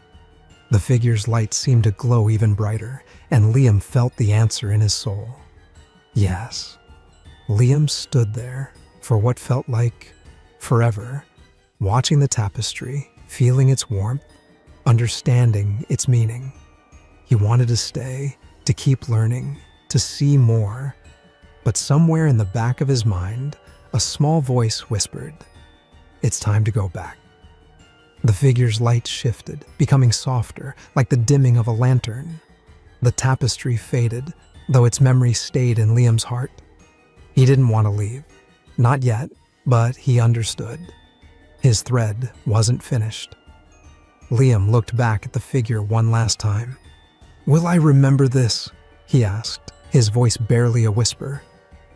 The figure's light seemed to glow even brighter, and Liam felt the answer in his soul. Yes. Liam stood there for what felt like forever, watching the tapestry, feeling its warmth, understanding its meaning. He wanted to stay, to keep learning, to see more. But somewhere in the back of his mind, a small voice whispered, "It's time to go back." The figure's light shifted, becoming softer, like the dimming of a lantern. The tapestry faded, though its memory stayed in Liam's heart. He didn't want to leave. Not yet, but he understood. His thread wasn't finished. Liam looked back at the figure one last time. "Will I remember this?" he asked, his voice barely a whisper.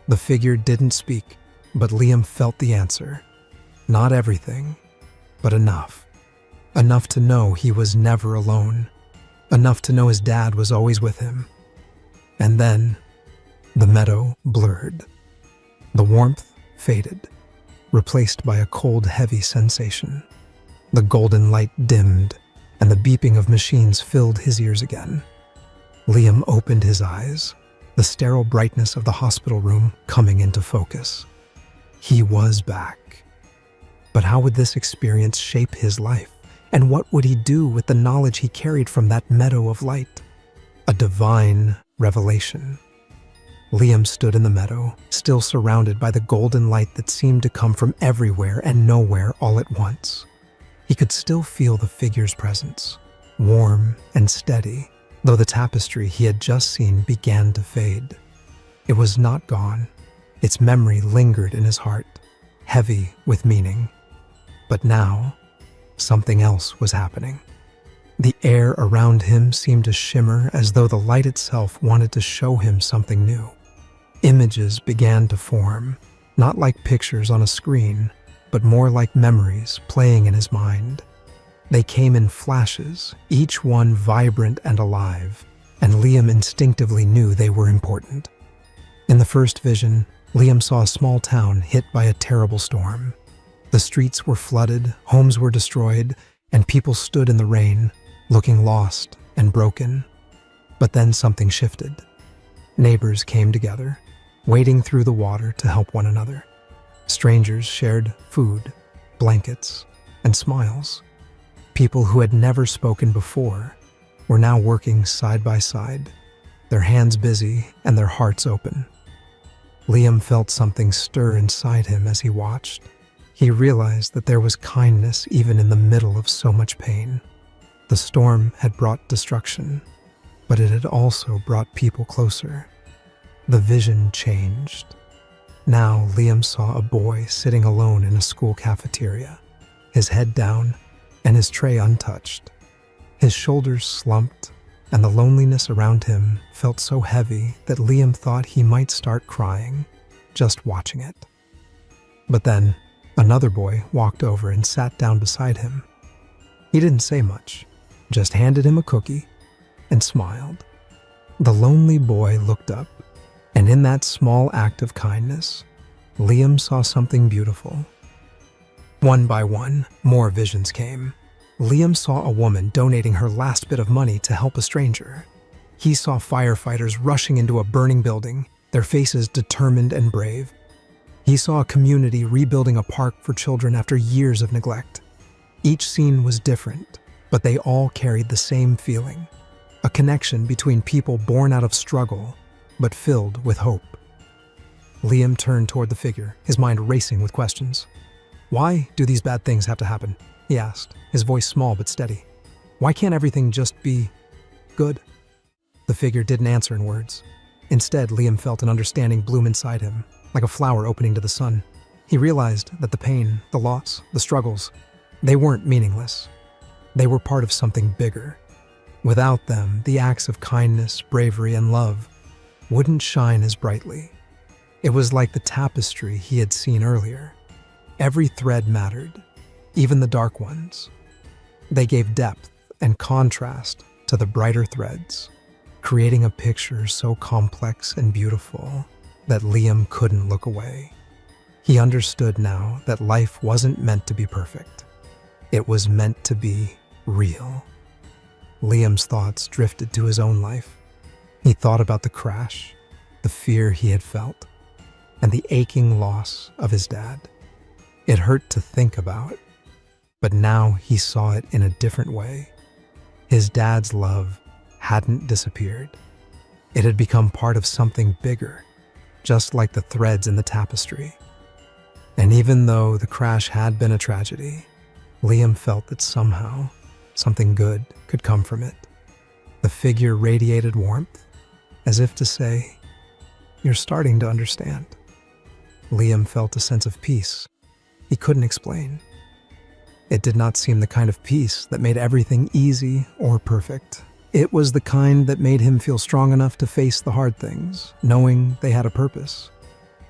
The figure didn't speak, but Liam felt the answer. Not everything, but enough. Enough to know he was never alone. Enough to know his dad was always with him. And then, the meadow blurred. The warmth faded, replaced by a cold, heavy sensation. The golden light dimmed, and the beeping of machines filled his ears again. Liam opened his eyes, the sterile brightness of the hospital room coming into focus. He was back. But how would this experience shape his life? And what would he do with the knowledge he carried from that meadow of light? A divine revelation. Liam stood in the meadow, still surrounded by the golden light that seemed to come from everywhere and nowhere all at once. He could still feel the figure's presence, warm and steady, though the tapestry he had just seen began to fade. It was not gone. Its memory lingered in his heart, heavy with meaning. But now, something else was happening. The air around him seemed to shimmer as though the light itself wanted to show him something new. Images began to form, not like pictures on a screen, but more like memories playing in his mind. They came in flashes, each one vibrant and alive, and Liam instinctively knew they were important. In the first vision, Liam saw a small town hit by a terrible storm. The streets were flooded, homes were destroyed, and people stood in the rain, looking lost and broken. But then something shifted. Neighbors came together, wading through the water to help one another. Strangers shared food, blankets, and smiles. People who had never spoken before were now working side by side, their hands busy and their hearts open. Liam felt something stir inside him as he watched. He realized that there was kindness even in the middle of so much pain. The storm had brought destruction, but it had also brought people closer. The vision changed. Now Liam saw a boy sitting alone in a school cafeteria, his head down and his tray untouched. His shoulders slumped, and the loneliness around him felt so heavy that Liam thought he might start crying, just watching it. But then, another boy walked over and sat down beside him. He didn't say much, just handed him a cookie and smiled. The lonely boy looked up, and in that small act of kindness, Liam saw something beautiful. One by one, more visions came. Liam saw a woman donating her last bit of money to help a stranger. He saw firefighters rushing into a burning building, their faces determined and brave. He saw a community rebuilding a park for children after years of neglect. Each scene was different, but they all carried the same feeling, a connection between people born out of struggle, but filled with hope. Liam turned toward the figure, his mind racing with questions. "Why do these bad things have to happen?" he asked, his voice small but steady. "Why can't everything just be good?" The figure didn't answer in words. Instead, Liam felt an understanding bloom inside him, like a flower opening to the sun. He realized that the pain, the loss, the struggles, they weren't meaningless. They were part of something bigger. Without them, the acts of kindness, bravery, and love wouldn't shine as brightly. It was like the tapestry he had seen earlier. Every thread mattered, even the dark ones. They gave depth and contrast to the brighter threads, creating a picture so complex and beautiful that Liam couldn't look away. He understood now that life wasn't meant to be perfect. It was meant to be real. Liam's thoughts drifted to his own life. He thought about the crash, the fear he had felt, and the aching loss of his dad. It hurt to think about, but now he saw it in a different way. His dad's love hadn't disappeared. It had become part of something bigger, just like the threads in the tapestry. And even though the crash had been a tragedy, Liam felt that somehow something good could come from it. The figure radiated warmth, as if to say, "You're starting to understand." Liam felt a sense of peace he couldn't explain. It did not seem the kind of peace that made everything easy or perfect. It was the kind that made him feel strong enough to face the hard things, knowing they had a purpose.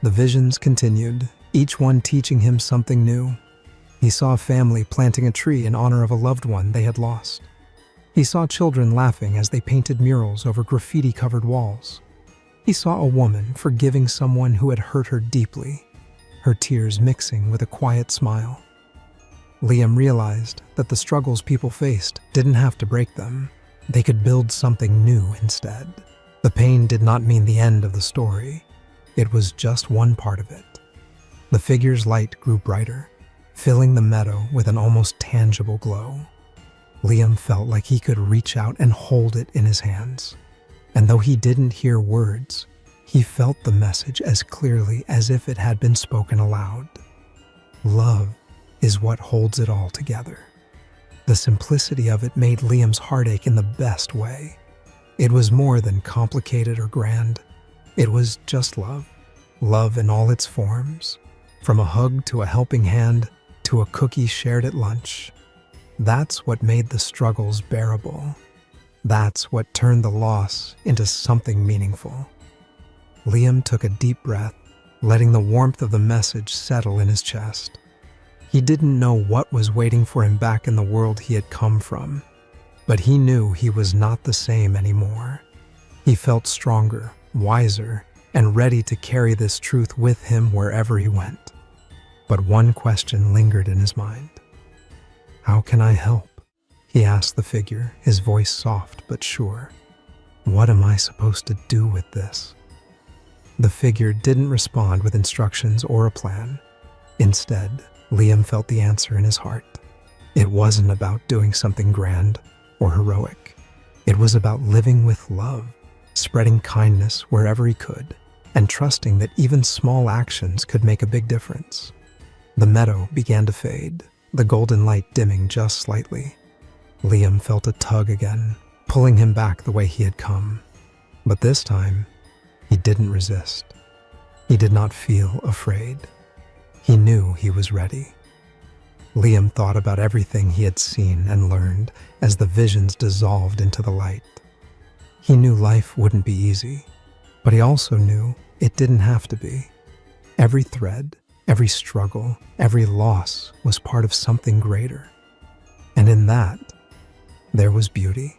The visions continued, each one teaching him something new. He saw a family planting a tree in honor of a loved one they had lost. He saw children laughing as they painted murals over graffiti-covered walls. He saw a woman forgiving someone who had hurt her deeply, her tears mixing with a quiet smile. Liam realized that the struggles people faced didn't have to break them. They could build something new instead. The pain did not mean the end of the story. It was just one part of it. The figure's light grew brighter, filling the meadow with an almost tangible glow. Liam felt like he could reach out and hold it in his hands. And though he didn't hear words, he felt the message as clearly as if it had been spoken aloud. Love is what holds it all together. The simplicity of it made Liam's heart ache in the best way. It was more than complicated or grand. It was just love. Love in all its forms. From a hug to a helping hand to a cookie shared at lunch. That's what made the struggles bearable. That's what turned the loss into something meaningful. Liam took a deep breath, letting the warmth of the message settle in his chest. He didn't know what was waiting for him back in the world he had come from, but he knew he was not the same anymore. He felt stronger, wiser, and ready to carry this truth with him wherever he went. But one question lingered in his mind. "How can I help?" he asked the figure, his voice soft but sure. "What am I supposed to do with this?" The figure didn't respond with instructions or a plan. Instead, Liam felt the answer in his heart. It wasn't about doing something grand or heroic. It was about living with love, spreading kindness wherever he could, and trusting that even small actions could make a big difference. The meadow began to fade, the golden light dimming just slightly. Liam felt a tug again, pulling him back the way he had come. But this time, he didn't resist. He did not feel afraid. He knew he was ready. Liam thought about everything he had seen and learned as the visions dissolved into the light. He knew life wouldn't be easy, but he also knew it didn't have to be. Every thread, every struggle, every loss was part of something greater. And in that, there was beauty.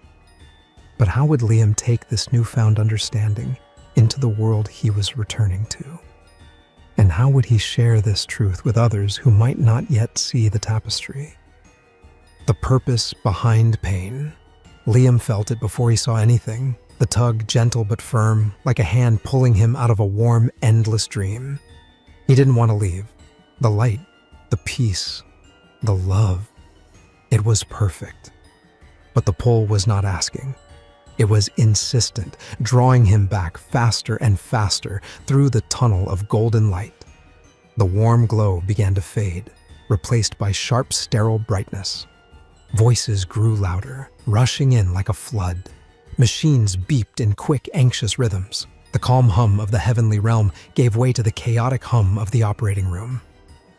But how would Liam take this newfound understanding into the world he was returning to? And how would he share this truth with others who might not yet see the tapestry? The purpose behind pain. Liam felt it before he saw anything, the tug gentle but firm, like a hand pulling him out of a warm, endless dream. He didn't want to leave. The light, the peace, the love. It was perfect. But the pull was not asking. It was insistent, drawing him back faster and faster through the tunnel of golden light. The warm glow began to fade, replaced by sharp, sterile brightness. Voices grew louder, rushing in like a flood. Machines beeped in quick, anxious rhythms. The calm hum of the heavenly realm gave way to the chaotic hum of the operating room.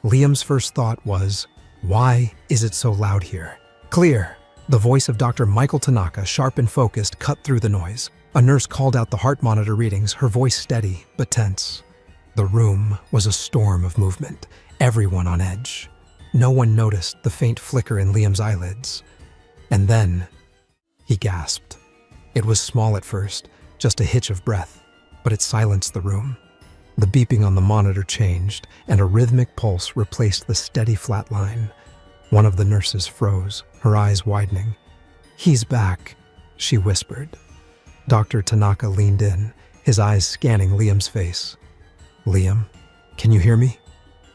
Liam's first thought was, "Why is it so loud here?" "Clear!" The voice of Dr. Michael Tanaka, sharp and focused, cut through the noise. A nurse called out the heart monitor readings, her voice steady but tense. The room was a storm of movement, everyone on edge. No one noticed the faint flicker in Liam's eyelids. And then, he gasped. It was small at first, just a hitch of breath, but it silenced the room. The beeping on the monitor changed, and a rhythmic pulse replaced the steady flat line. One of the nurses froze, her eyes widening. "He's back," she whispered. Dr. Tanaka leaned in, his eyes scanning Liam's face. "Liam, can you hear me?"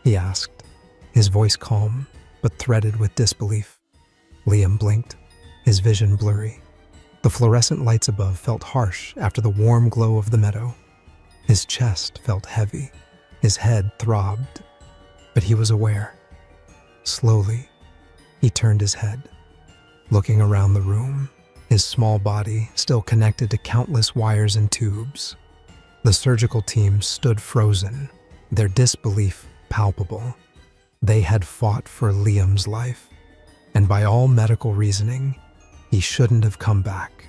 he asked, his voice calm, but threaded with disbelief. Liam blinked, his vision blurry. The fluorescent lights above felt harsh after the warm glow of the meadow. His chest felt heavy, his head throbbed, but he was aware. Slowly, he turned his head, looking around the room, his small body still connected to countless wires and tubes. The surgical team stood frozen, their disbelief palpable. They had fought for Liam's life, and by all medical reasoning, he shouldn't have come back.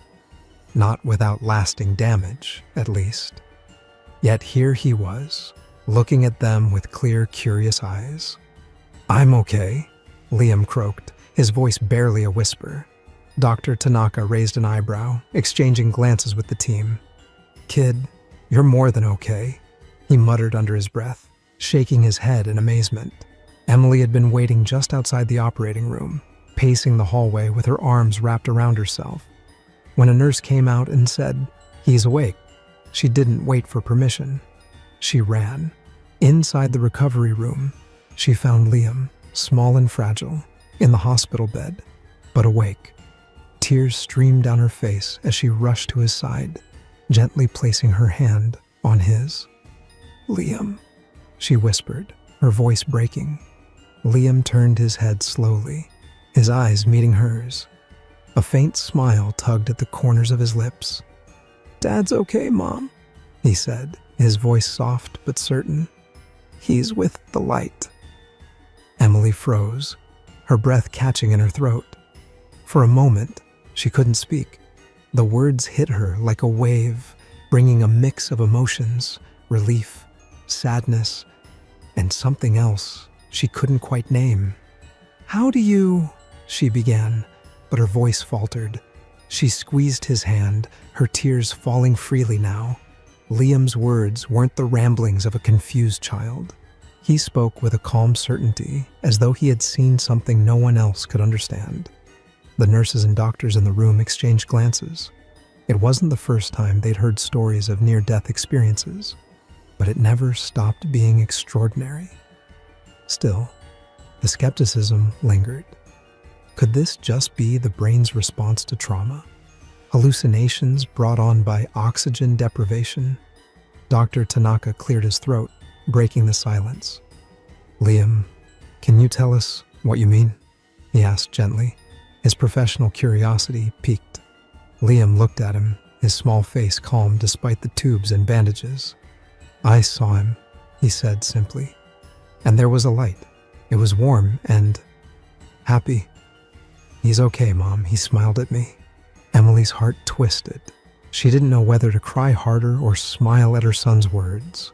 not without lasting damage, at least. Yet here he was, looking at them with clear, curious eyes. "I'm okay," Liam croaked, his voice barely a whisper. Dr. Tanaka raised an eyebrow, exchanging glances with the team. "Kid, you're more than okay," he muttered under his breath, shaking his head in amazement. Emily had been waiting just outside the operating room, pacing the hallway with her arms wrapped around herself. When a nurse came out and said, "He's awake," she didn't wait for permission. She ran. Inside the recovery room, she found Liam, small and fragile, in the hospital bed, but awake. Tears streamed down her face as she rushed to his side, gently placing her hand on his. "Liam," she whispered, her voice breaking. Liam turned his head slowly, his eyes meeting hers. A faint smile tugged at the corners of his lips. "Dad's okay, Mom," he said, his voice soft but certain. "He's with the light." Emily froze, her breath catching in her throat. For a moment, she couldn't speak. The words hit her like a wave, bringing a mix of emotions, relief, sadness, and something else she couldn't quite name. "How do you—" she began, but her voice faltered. She squeezed his hand, her tears falling freely now. Liam's words weren't the ramblings of a confused child. He spoke with a calm certainty, as though he had seen something no one else could understand. The nurses and doctors in the room exchanged glances. It wasn't the first time they'd heard stories of near-death experiences, but it never stopped being extraordinary. Still, the skepticism lingered. Could this just be the brain's response to trauma? Hallucinations brought on by oxygen deprivation? Dr. Tanaka cleared his throat, breaking the silence. "Liam, can you tell us what you mean?" he asked gently, his professional curiosity piqued. Liam looked at him, his small face calm despite the tubes and bandages. "I saw him," he said simply. "And there was a light. It was warm and happy." "He's okay, Mom," he smiled at me. Emily's heart twisted. She didn't know whether to cry harder or smile at her son's words.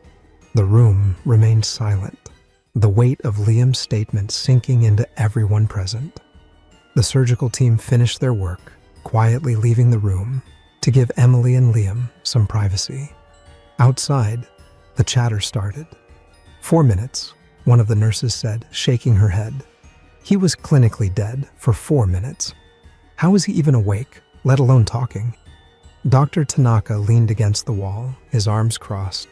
The room remained silent, the weight of Liam's statement sinking into everyone present. The surgical team finished their work, quietly leaving the room to give Emily and Liam some privacy. Outside, the chatter started. 4 minutes, one of the nurses said, shaking her head. He was clinically dead for 4 minutes. How was he even awake, let alone talking? Dr. Tanaka leaned against the wall, his arms crossed.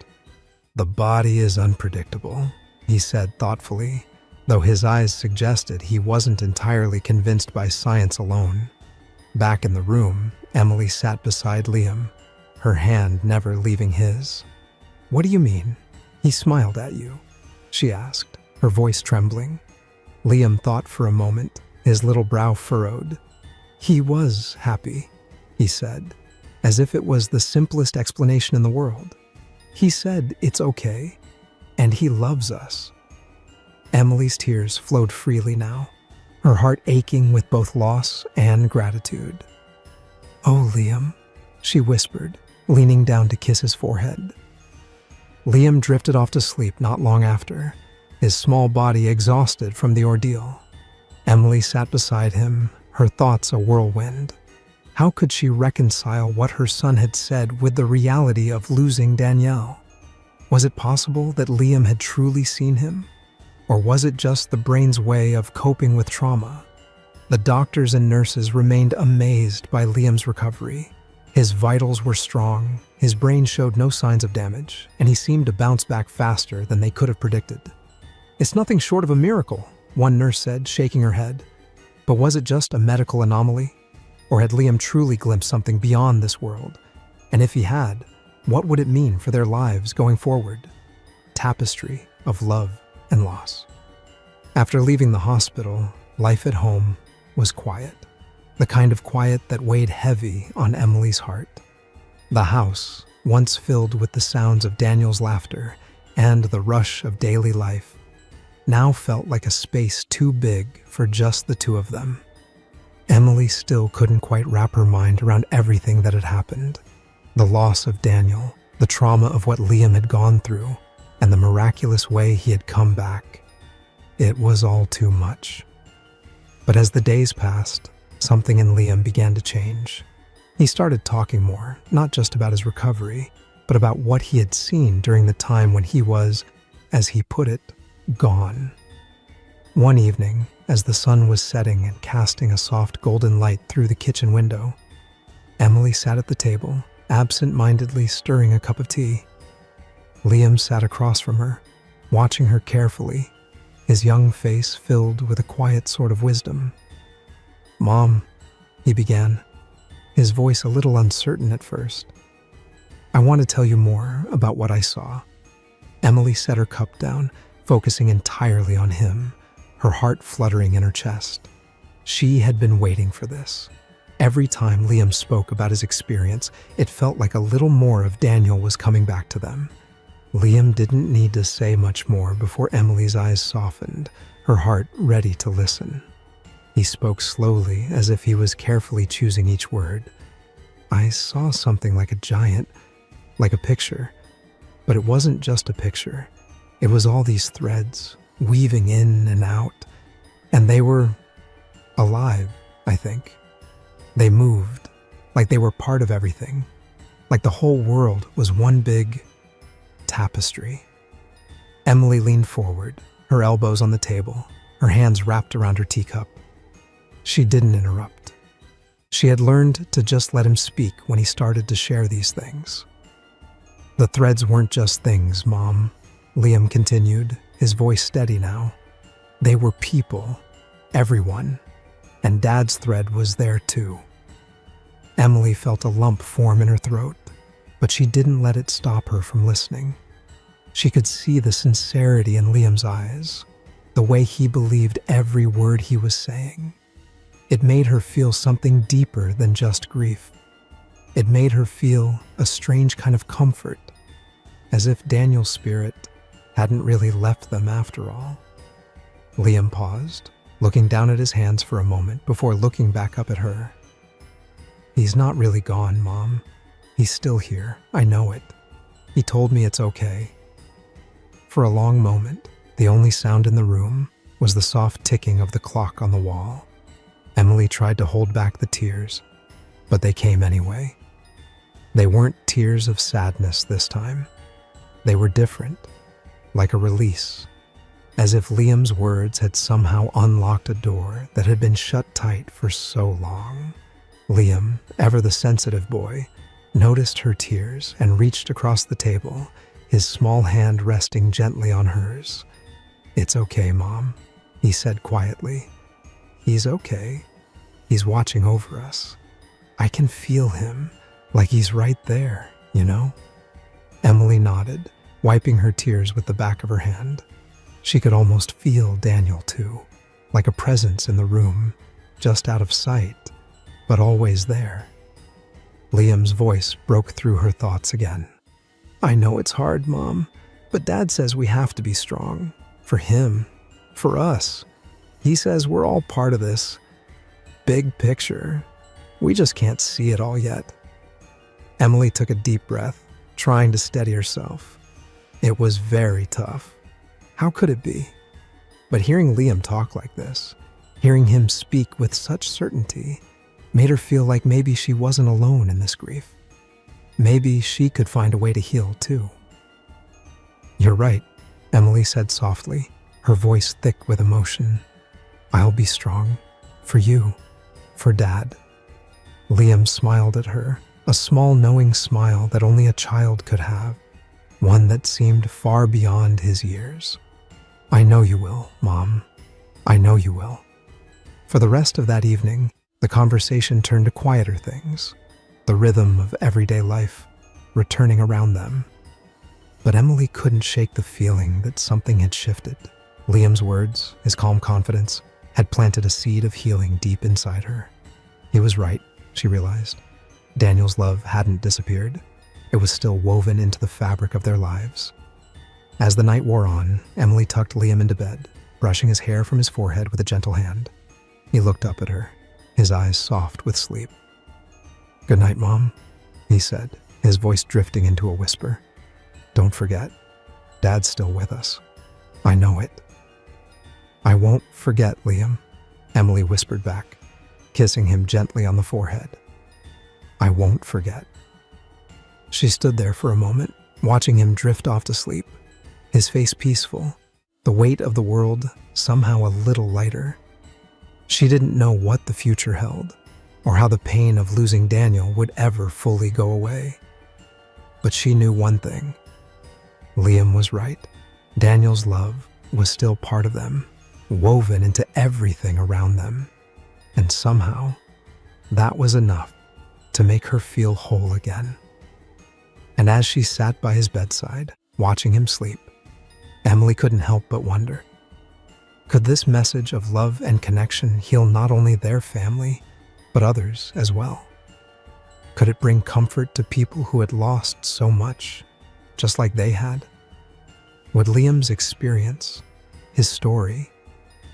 "The body is unpredictable," he said thoughtfully, though his eyes suggested he wasn't entirely convinced by science alone. Back in the room, Emily sat beside Liam, her hand never leaving his. "What do you mean? He smiled at you?" she asked, her voice trembling. Liam thought for a moment, his little brow furrowed. "He was happy," he said, as if it was the simplest explanation in the world. "He said it's okay, and he loves us." Emily's tears flowed freely now, her heart aching with both loss and gratitude. "Oh, Liam," she whispered, leaning down to kiss his forehead. Liam drifted off to sleep not long after, his small body exhausted from the ordeal. Emily sat beside him, her thoughts a whirlwind. How could she reconcile what her son had said with the reality of losing Danielle? Was it possible that Liam had truly seen him? Or was it just the brain's way of coping with trauma? The doctors and nurses remained amazed by Liam's recovery. His vitals were strong, his brain showed no signs of damage, and he seemed to bounce back faster than they could have predicted. "It's nothing short of a miracle," one nurse said, shaking her head. But was it just a medical anomaly? Or had Liam truly glimpsed something beyond this world? And if he had, what would it mean for their lives going forward? Tapestry of love and loss. After leaving the hospital, life at home was quiet. The kind of quiet that weighed heavy on Emily's heart. The house, once filled with the sounds of Daniel's laughter and the rush of daily life, now felt like a space too big for just the two of them. Emily still couldn't quite wrap her mind around everything that had happened. The loss of Daniel, the trauma of what Liam had gone through, and the miraculous way he had come back. It was all too much. But as the days passed, something in Liam began to change. He started talking more, not just about his recovery, but about what he had seen during the time when he was, as he put it, gone. One evening, as the sun was setting and casting a soft golden light through the kitchen window, Emily sat at the table, absent-mindedly stirring a cup of tea. Liam sat across from her, watching her carefully, his young face filled with a quiet sort of wisdom. "Mom," he began, his voice a little uncertain at first. "I want to tell you more about what I saw." Emily set her cup down, focusing entirely on him, her heart fluttering in her chest. She had been waiting for this. Every time Liam spoke about his experience, it felt like a little more of Daniel was coming back to them. Liam didn't need to say much more before Emily's eyes softened, her heart ready to listen. He spoke slowly, as if he was carefully choosing each word. "I saw something like a giant, like a picture. But it wasn't just a picture. It was all these threads, weaving in and out. And they were alive, I think. They moved, like they were part of everything. Like the whole world was one big tapestry." Emily leaned forward, her elbows on the table, her hands wrapped around her teacup. She didn't interrupt. She had learned to just let him speak when he started to share these things. "The threads weren't just things, Mom," Liam continued, his voice steady now. "They were people, everyone, and Dad's thread was there too." Emily felt a lump form in her throat, but she didn't let it stop her from listening. She could see the sincerity in Liam's eyes, the way he believed every word he was saying. It made her feel something deeper than just grief. It made her feel a strange kind of comfort, as if Daniel's spirit hadn't really left them after all. Liam paused, looking down at his hands for a moment before looking back up at her. "He's not really gone, Mom. He's still here. I know it. He told me it's okay." For a long moment, the only sound in the room was the soft ticking of the clock on the wall. Emily tried to hold back the tears, but they came anyway. They weren't tears of sadness this time. They were different, like a release, as if Liam's words had somehow unlocked a door that had been shut tight for so long. Liam, ever the sensitive boy, noticed her tears and reached across the table, his small hand resting gently on hers. "It's okay, Mom," he said quietly. "He's okay. He's watching over us. I can feel him, like he's right there, you know?" Emily nodded, wiping her tears with the back of her hand. She could almost feel Daniel too, like a presence in the room, just out of sight, but always there. Liam's voice broke through her thoughts again. "I know it's hard, Mom, but Dad says we have to be strong. For him, for us. He says we're all part of this big picture. We just can't see it all yet." Emily took a deep breath, trying to steady herself. It was very tough. How could it be? But hearing Liam talk like this, hearing him speak with such certainty, made her feel like maybe she wasn't alone in this grief. Maybe she could find a way to heal too. "You're right," Emily said softly, her voice thick with emotion. "I'll be strong. For you. For Dad." Liam smiled at her, a small knowing smile that only a child could have, one that seemed far beyond his years. "I know you will, Mom. I know you will." For the rest of that evening, the conversation turned to quieter things, the rhythm of everyday life returning around them. But Emily couldn't shake the feeling that something had shifted. Liam's words, his calm confidence, had planted a seed of healing deep inside her. He was right, she realized. Daniel's love hadn't disappeared. It was still woven into the fabric of their lives. As the night wore on, Emily tucked Liam into bed, brushing his hair from his forehead with a gentle hand. He looked up at her, his eyes soft with sleep. "Good night, Mom," he said, his voice drifting into a whisper. "Don't forget, Dad's still with us. I know it." "I won't forget, Liam," Emily whispered back, kissing him gently on the forehead. "I won't forget." She stood there for a moment, watching him drift off to sleep, his face peaceful, the weight of the world somehow a little lighter. She didn't know what the future held, or how the pain of losing Daniel would ever fully go away. But she knew one thing. Liam was right. Daniel's love was still part of them, woven into everything around them. And somehow, that was enough to make her feel whole again. And as she sat by his bedside, watching him sleep, Emily couldn't help but wonder, could this message of love and connection heal not only their family, but others as well? Could it bring comfort to people who had lost so much, just like they had? Would Liam's experience, his story,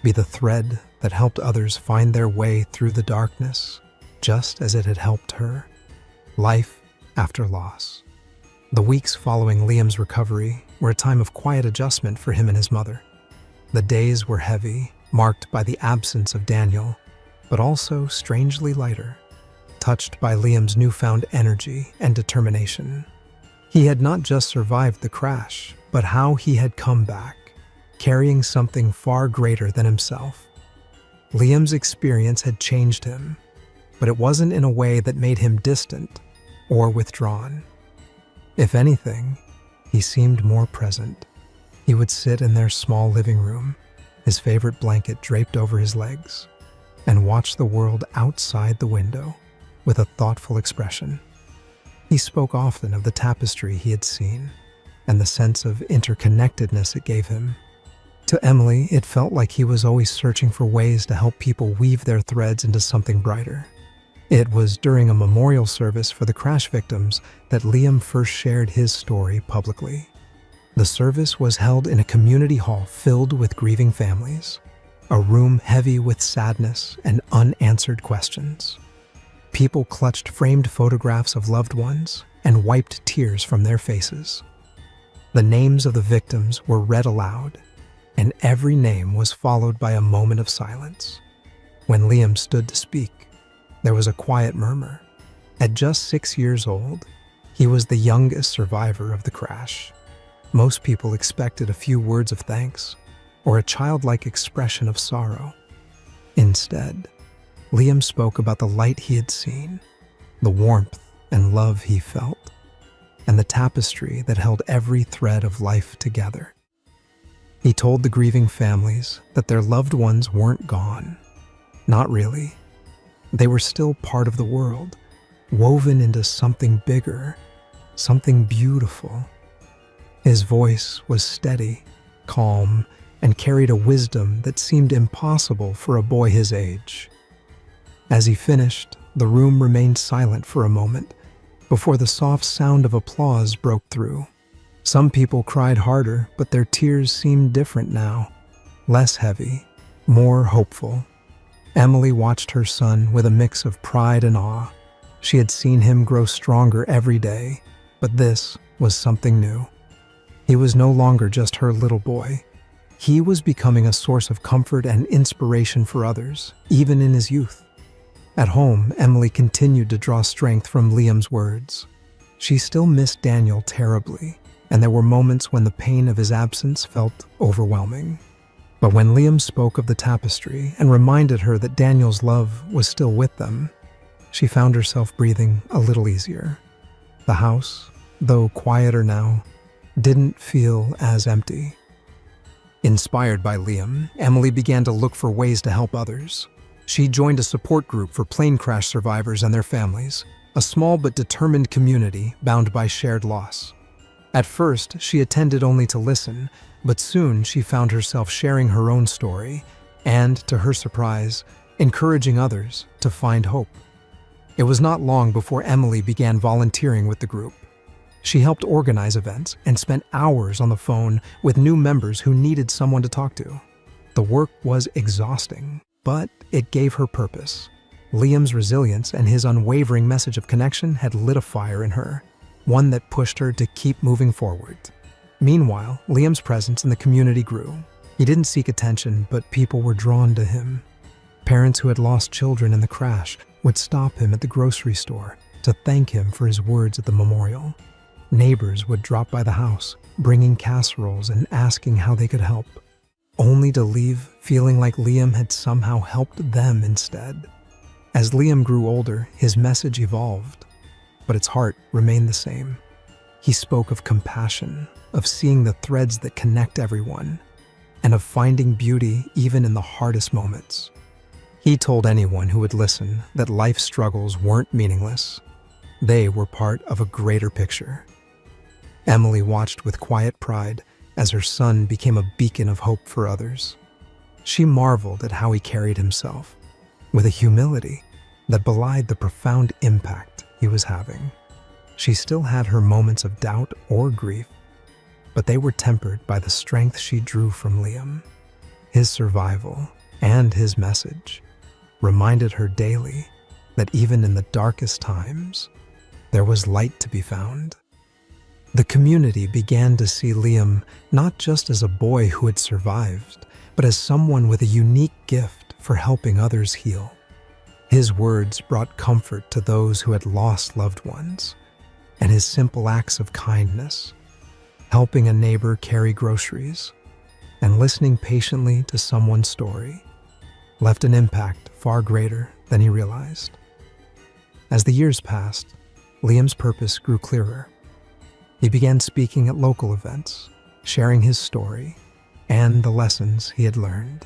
be the thread that helped others find their way through the darkness, just as it had helped her? Life after loss. The weeks following Liam's recovery were a time of quiet adjustment for him and his mother. The days were heavy, marked by the absence of Daniel, but also strangely lighter, touched by Liam's newfound energy and determination. He had not just survived the crash, but how he had come back, carrying something far greater than himself. Liam's experience had changed him, but it wasn't in a way that made him distant or withdrawn. If anything, he seemed more present. He would sit in their small living room, his favorite blanket draped over his legs, and watch the world outside the window with a thoughtful expression. He spoke often of the tapestry he had seen and the sense of interconnectedness it gave him. To Emily, it felt like he was always searching for ways to help people weave their threads into something brighter. It was during a memorial service for the crash victims that Liam first shared his story publicly. The service was held in a community hall filled with grieving families, a room heavy with sadness and unanswered questions. People clutched framed photographs of loved ones and wiped tears from their faces. The names of the victims were read aloud, and every name was followed by a moment of silence. When Liam stood to speak, there was a quiet murmur. At just 6 years old, he was the youngest survivor of the crash. Most people expected a few words of thanks or a childlike expression of sorrow. Instead, Liam spoke about the light he had seen, the warmth and love he felt, and the tapestry that held every thread of life together. He told the grieving families that their loved ones weren't gone. Not really. They were still part of the world, woven into something bigger, something beautiful. His voice was steady, calm, and carried a wisdom that seemed impossible for a boy his age. As he finished, the room remained silent for a moment before the soft sound of applause broke through. Some people cried harder, but their tears seemed different now, less heavy, more hopeful. Emily watched her son with a mix of pride and awe. She had seen him grow stronger every day, but this was something new. He was no longer just her little boy. He was becoming a source of comfort and inspiration for others, even in his youth. At home, Emily continued to draw strength from Liam's words. She still missed Daniel terribly, and there were moments when the pain of his absence felt overwhelming. But when Liam spoke of the tapestry and reminded her that Daniel's love was still with them, she found herself breathing a little easier. The house, though quieter now, didn't feel as empty. Inspired by Liam, Emily began to look for ways to help others. She joined a support group for plane crash survivors and their families, a small but determined community bound by shared loss. At first, she attended only to listen, but soon she found herself sharing her own story and, to her surprise, encouraging others to find hope. It was not long before Emily began volunteering with the group. She helped organize events and spent hours on the phone with new members who needed someone to talk to. The work was exhausting, but it gave her purpose. Liam's resilience and his unwavering message of connection had lit a fire in her, one that pushed her to keep moving forward. Meanwhile, Liam's presence in the community grew. He didn't seek attention, but people were drawn to him. Parents who had lost children in the crash would stop him at the grocery store to thank him for his words at the memorial. Neighbors would drop by the house, bringing casseroles and asking how they could help, only to leave feeling like Liam had somehow helped them instead. As Liam grew older, his message evolved, but its heart remained the same. He spoke of compassion, of seeing the threads that connect everyone, and of finding beauty even in the hardest moments. He told anyone who would listen that life's struggles weren't meaningless. They were part of a greater picture. Emily watched with quiet pride as her son became a beacon of hope for others. She marveled at how he carried himself, with a humility that belied the profound impact he was having. She still had her moments of doubt or grief, but they were tempered by the strength she drew from Liam. His survival and his message reminded her daily that even in the darkest times, there was light to be found. The community began to see Liam not just as a boy who had survived, but as someone with a unique gift for helping others heal. His words brought comfort to those who had lost loved ones, and his simple acts of kindness, helping a neighbor carry groceries, and listening patiently to someone's story, left an impact far greater than he realized. As the years passed, Liam's purpose grew clearer. He began speaking at local events, sharing his story and the lessons he had learned.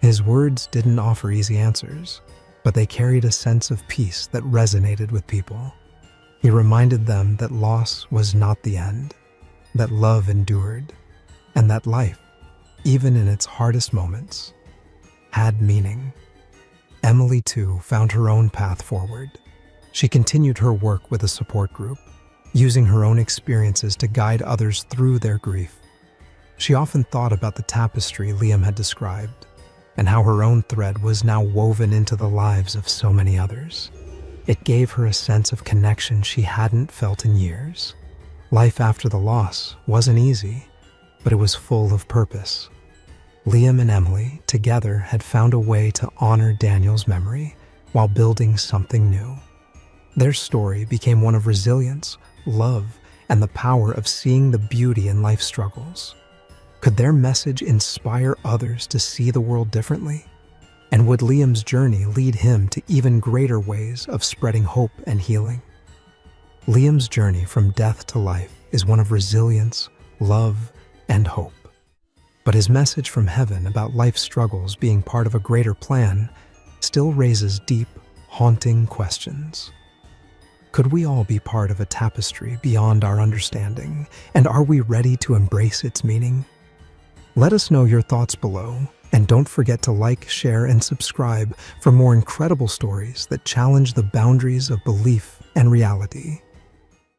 His words didn't offer easy answers, but they carried a sense of peace that resonated with people. He reminded them that loss was not the end, that love endured, and that life, even in its hardest moments, had meaning. Emily, too, found her own path forward. She continued her work with a support group, using her own experiences to guide others through their grief. She often thought about the tapestry Liam had described, and how her own thread was now woven into the lives of so many others. It gave her a sense of connection she hadn't felt in years. Life after the loss wasn't easy, but it was full of purpose. Liam and Emily together had found a way to honor Daniel's memory while building something new. Their story became one of resilience, love, and the power of seeing the beauty in life's struggles. Could their message inspire others to see the world differently? And would Liam's journey lead him to even greater ways of spreading hope and healing? Liam's journey from death to life is one of resilience, love, and hope. But his message from heaven about life's struggles being part of a greater plan still raises deep, haunting questions. Could we all be part of a tapestry beyond our understanding, and are we ready to embrace its meaning? Let us know your thoughts below, and don't forget to like, share, and subscribe for more incredible stories that challenge the boundaries of belief and reality.